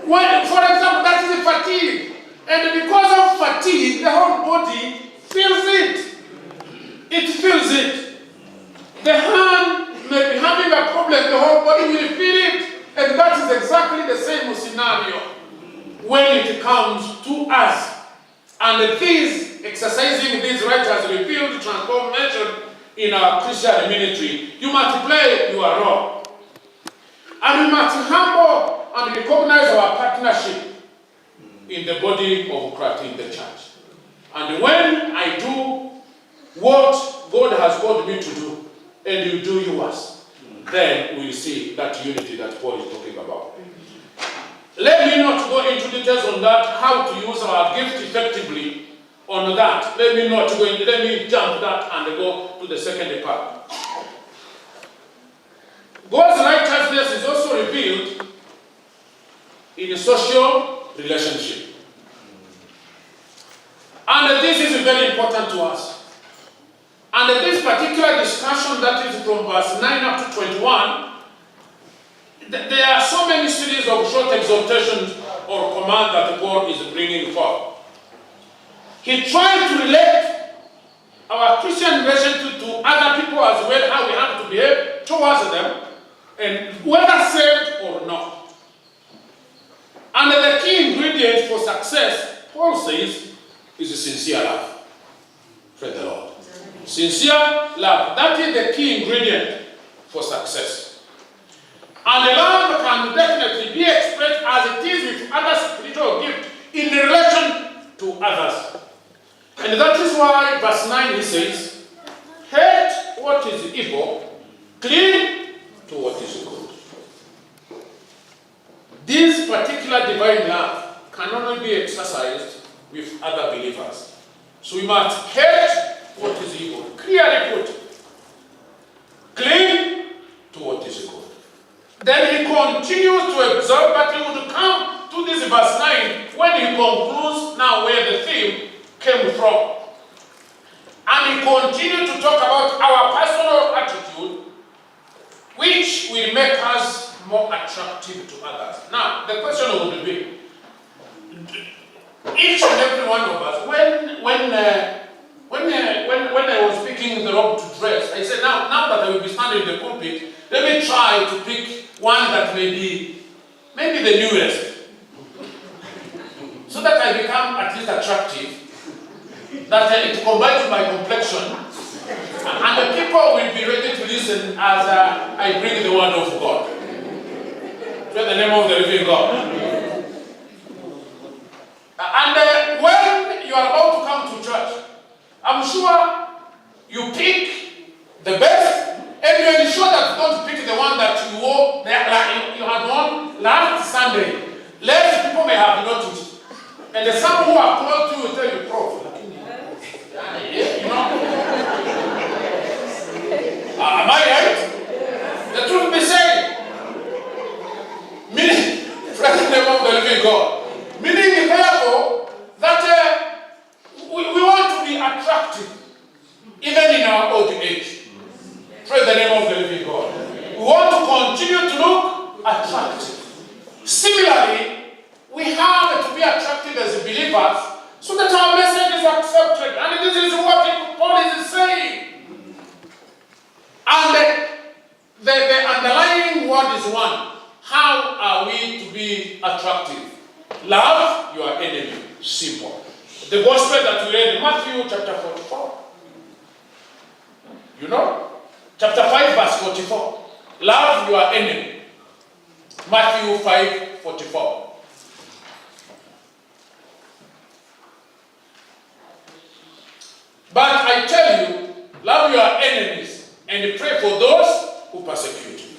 When, for example, that is fatigue. And because of fatigue, the whole body feels it. It feels it. The hand may be having a problem, the whole body will feel it. And that is exactly the same scenario when it comes to us. And this, exercising this right has revealed transformation in our Christian ministry. You must play your role. And we must humble and recognize our partnership in the body of Christ, in the church. And when I do what God has called me to do, and you do yours, then we'll see that unity that Paul is talking about. Let me not go into details on that, how to use our gift effectively on that. Let me jump that and go to the second part. God's righteousness is also revealed in a social relationship. And this is very important to us. And this particular discussion that is from verse 9 up to 21, there are so many series of short exhortations or commands that Paul is bringing forth. He tried to relate our Christian relationship to other people as well, how we have to behave towards them, and whether saved or not. And the key ingredient for success, Paul says, is a sincere love. Praise the Lord. Sincere love. That is the key ingredient for success. And the love can definitely be expressed as it is with other spiritual gifts in relation to others. And that is why verse 9 he says, hate what is evil, cling to what is good. This particular divine love can only be exercised with other believers. So we must hate what is evil, clearly put. Cling to what is good. Then he continues to observe, but he would come to this verse 9 when he concludes now where the theme came from. And he continued to talk about our personal attitude, which will make us more attractive to others. Now, the question would be, each and every one of us, when I was picking the robe to dress, I said, now that I will be standing in the pulpit, let me try to pick one that may be maybe the newest, so that I become at least attractive, that it combines with my complexion, and the people will be ready to listen as I bring the word of God. Praise the name of the living God. And when you are about to come to church, I'm sure you pick the best, and you ensure that you don't pick the one that you wore, you had on last Sunday. Less people may have noticed. And the some who are close to you will tell you, Prof. You know? Am I right? The truth be said. Meaning, praise the name of the living God. Meaning, therefore, that we want to be attractive, even in our old age. Praise the name of the living God. We want to continue to look attractive. Similarly, we have to be attractive as believers so that our message is accepted. And this is what Paul is saying. And the underlying word is one. How are we to be attractive? Love your enemy. Simple. The gospel that we read, Matthew chapter 44. You know? Chapter 5 verse 44. Love your enemy. Matthew 5:44. But I tell you, love your enemies and pray for those who persecute you.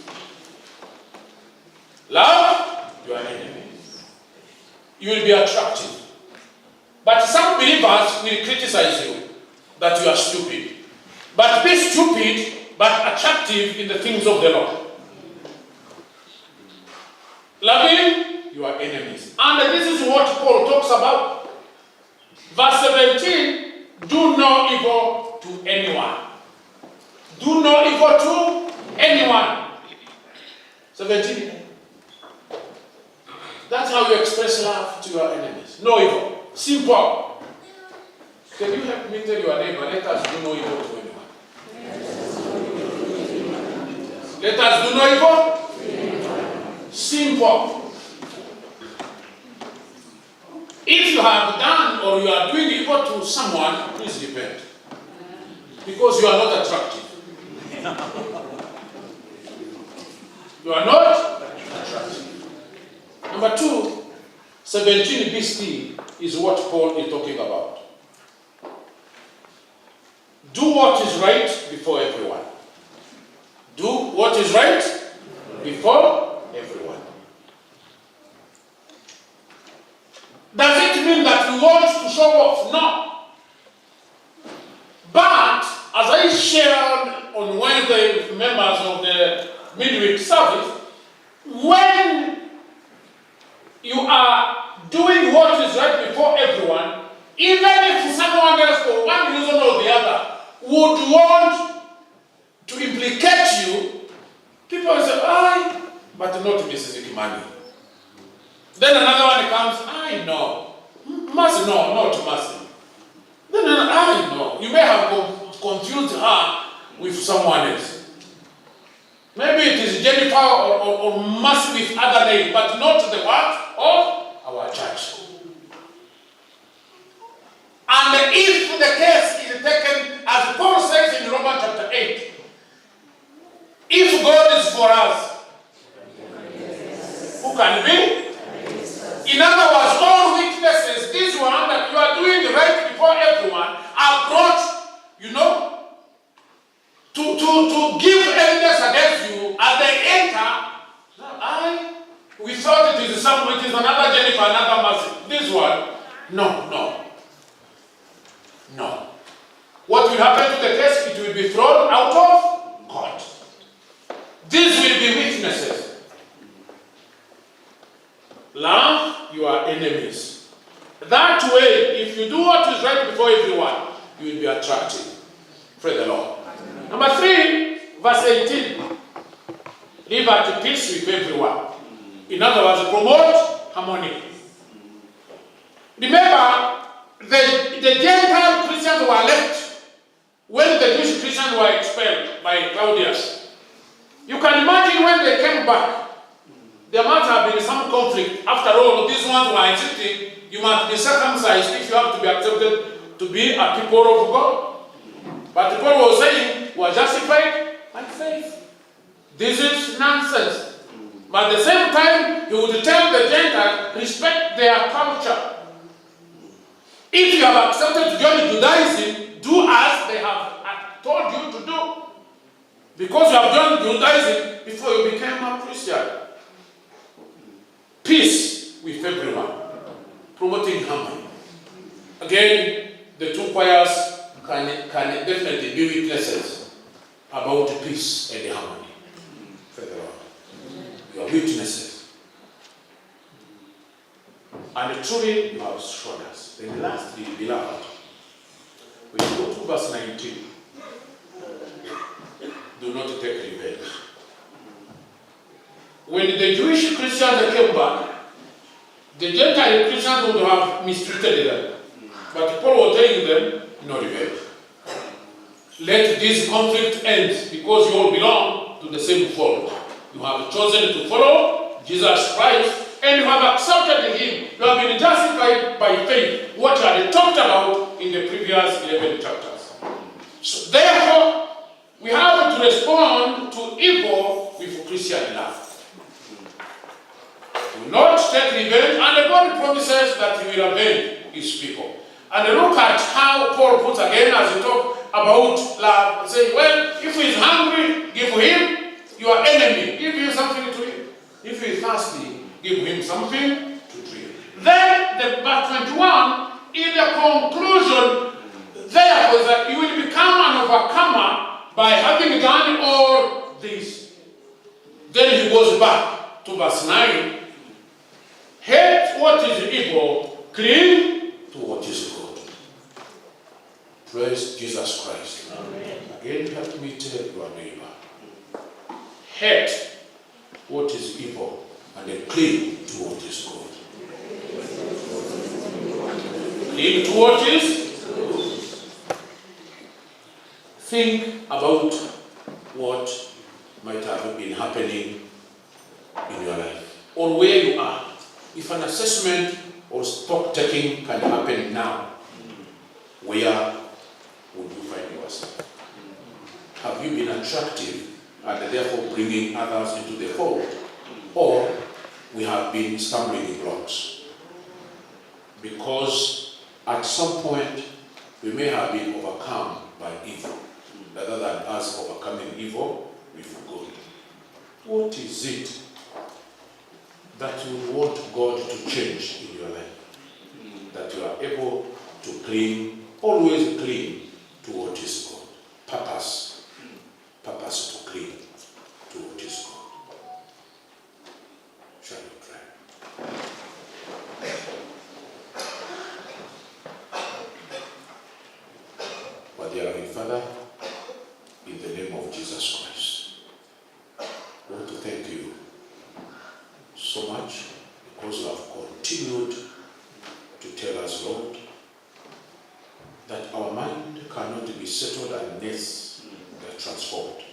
Love your enemies. You will be attractive. But some believers will criticize you that you are stupid. But be stupid, but attractive in the things of the Lord. Loving your enemies. And this is what Paul talks about. Verse 17, do no evil to anyone. Do no evil to anyone. 17. That's how you express love to your enemies. No evil. Simple. Can you help me tell your neighbor, let us do no evil to anyone? Let us do no evil? Simple. If you have done or you are doing evil to someone, please repent. Because you are not attractive. You are not attractive. Number 2, 17 BC is what Paul is talking about. Do what is right before everyone. Do what is right before everyone. Does it mean that we want to show off? No. But, as I shared on Wednesday with members of the midweek service, when you are doing what is right before everyone, even if someone else for one reason or the other would want to implicate you, people will say, "Aye, but not Mrs. Ikimani." Then another one comes, "I know. Mercy, no, not mercy." Then I know. You may have confused her with someone else. Maybe it is Jennifer or Mercy with other name, but not the one of our church. And if the case is taken, as Paul says in Romans chapter 8, if God is for us, who can be? In other words, all witnesses, this one that you are doing right before everyone, are brought, to give evidence against you as they enter. We thought it is another Jennifer, another Mercy. This one, no. What will happen to the case? It will be thrown out of court. These will be witnesses. Love your enemies. That way, if you do what is right before everyone, you will be attractive. Praise the Lord. Number 3, verse 18. Live at peace with everyone. In other words, promote harmony. Remember, the Gentile Christians were left when the Jewish Christians were expelled by Claudius. You can imagine when they came back, there must have been some conflict. After all, these ones were insisting you must be circumcised if you have to be accepted to be a people of God. But Paul was saying, we are justified by faith. This is nonsense. But at the same time, he would tell the Gentiles, respect their culture. If you have accepted to join Judaism, do as they have told you to do. Because you have joined Judaism before you became a Christian. Peace with everyone. Promoting harmony. Again, the two choirs can definitely be witnesses about peace and harmony. You are witnesses. And truly you have shown us. Then lastly, beloved, when you go to verse 19, do not take revenge. When the Jewish Christians came back, the Gentile Christians would have mistreated them. But Paul was telling them, no revenge. Let this conflict end because you all belong to the same fold. You have chosen to follow Jesus Christ and you have accepted him, you have been justified by faith, what I had talked about in the previous 11 chapters. So therefore, we have to respond to evil with Christian love. Do not take revenge, and God promises that he will avenge his people. And look at how Paul puts again as he talks about love, saying, well, if he is hungry, give him your enemy. Give him something to eat. If he is thirsty, give him something to drink. Then, the verse 21, in the conclusion, therefore, is that you will become an overcomer by having done all this. Then he goes back to verse 9. Hate what is evil, cling to what is good. Praise Jesus Christ. Amen. Again, help me tell your neighbor. Hate what is evil and then cling to what is good. Cling to what is good. Think about what might have been happening in your life or where you are. If an assessment or stock taking can happen now, where would you find yourself? Have you been attractive and therefore bringing others into the fold? Or we have been stumbling blocks? Because at some point we may have been overcome by evil, rather than us overcoming evil with good. What is it that you want God to change in your life? That you are able to cling, always cling to what is good. Purpose to cling to what is good. Shall we pray? Our dear loving Father, in the name of Jesus Christ, I want to thank you so much because you have continued to tell us, Lord, that our mind cannot be settled unless they are transformed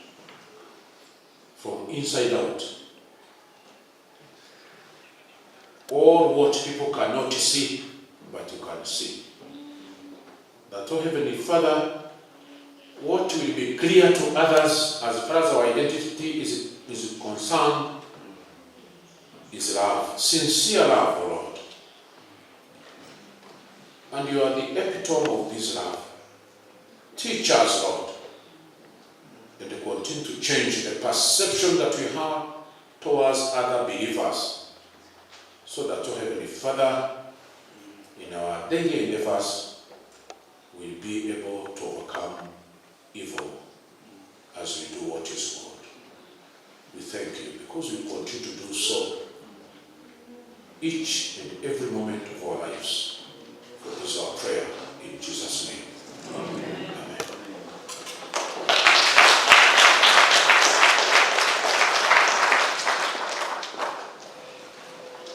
from inside out. All what people cannot see, but you can see. That, oh Heavenly Father, what will be clear to others as far as our identity is concerned is love, sincere love, O Lord. And you are the epitome of this love. Teach us, Lord, and to continue to change the perception that we have towards other believers, so that, O Heavenly Father, in our daily endeavors, we'll be able to overcome evil as we do what is good. We thank you because we continue to do so each and every moment of our lives. For this is our prayer in Jesus' name. Amen. Amen.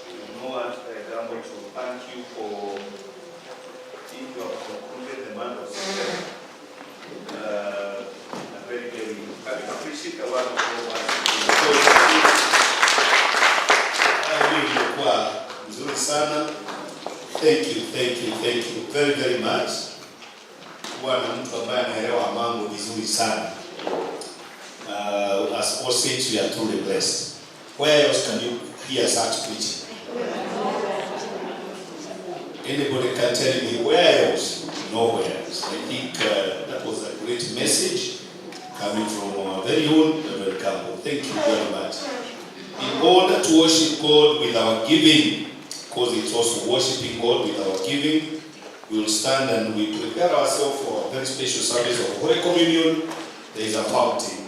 You know what, Gambo, to thank you for if you have concluded the month of September. I appreciate the word of God. Nzuri sana. Thank you very very much. Bwana mtu ambaye anaelewa mambo vizuri sana. As all saints, we are truly blessed. Where else can you hear such preaching? Anybody can tell me where else? Nowhere else. I think that was a great message coming from our very own Reverend Campbell. Thank you very much. In order to worship God with our giving, because it's also worshiping God with our giving, we will stand and we prepare ourselves for a very special service of Holy Communion. There is a fountain.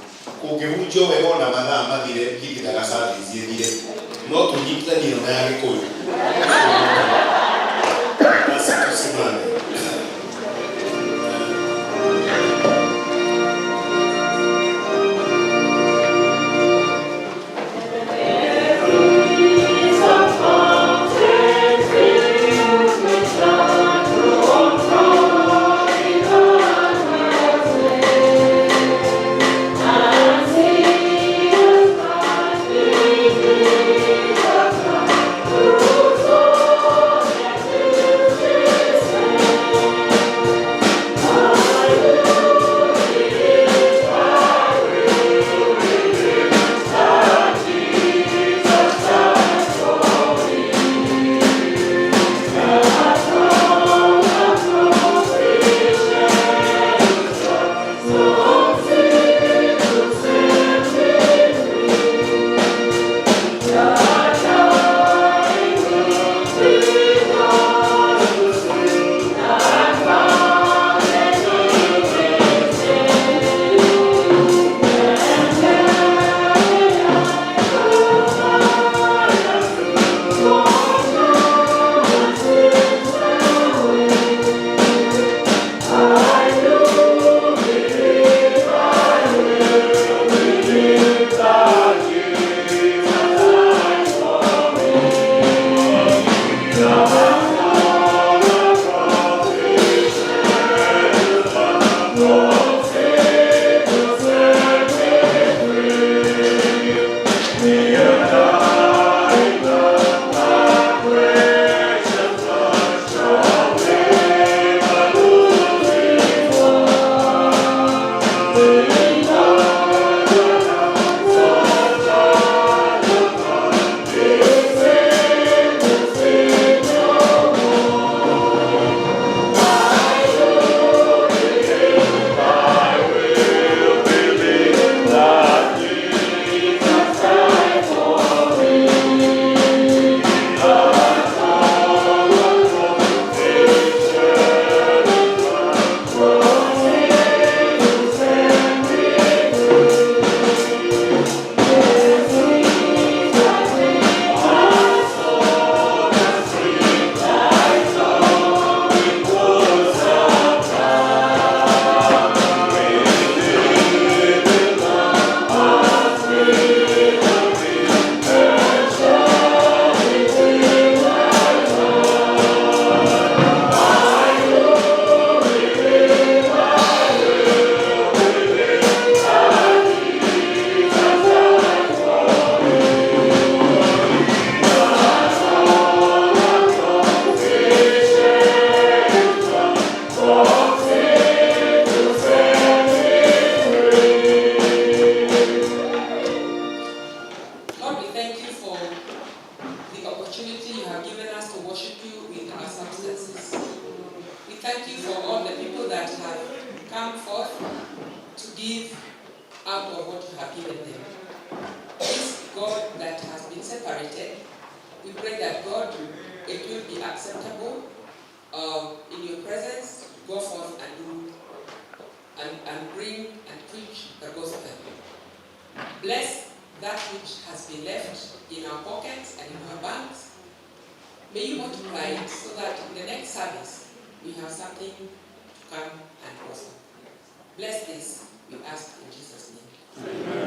Bless this, we ask in Jesus' name. Amen.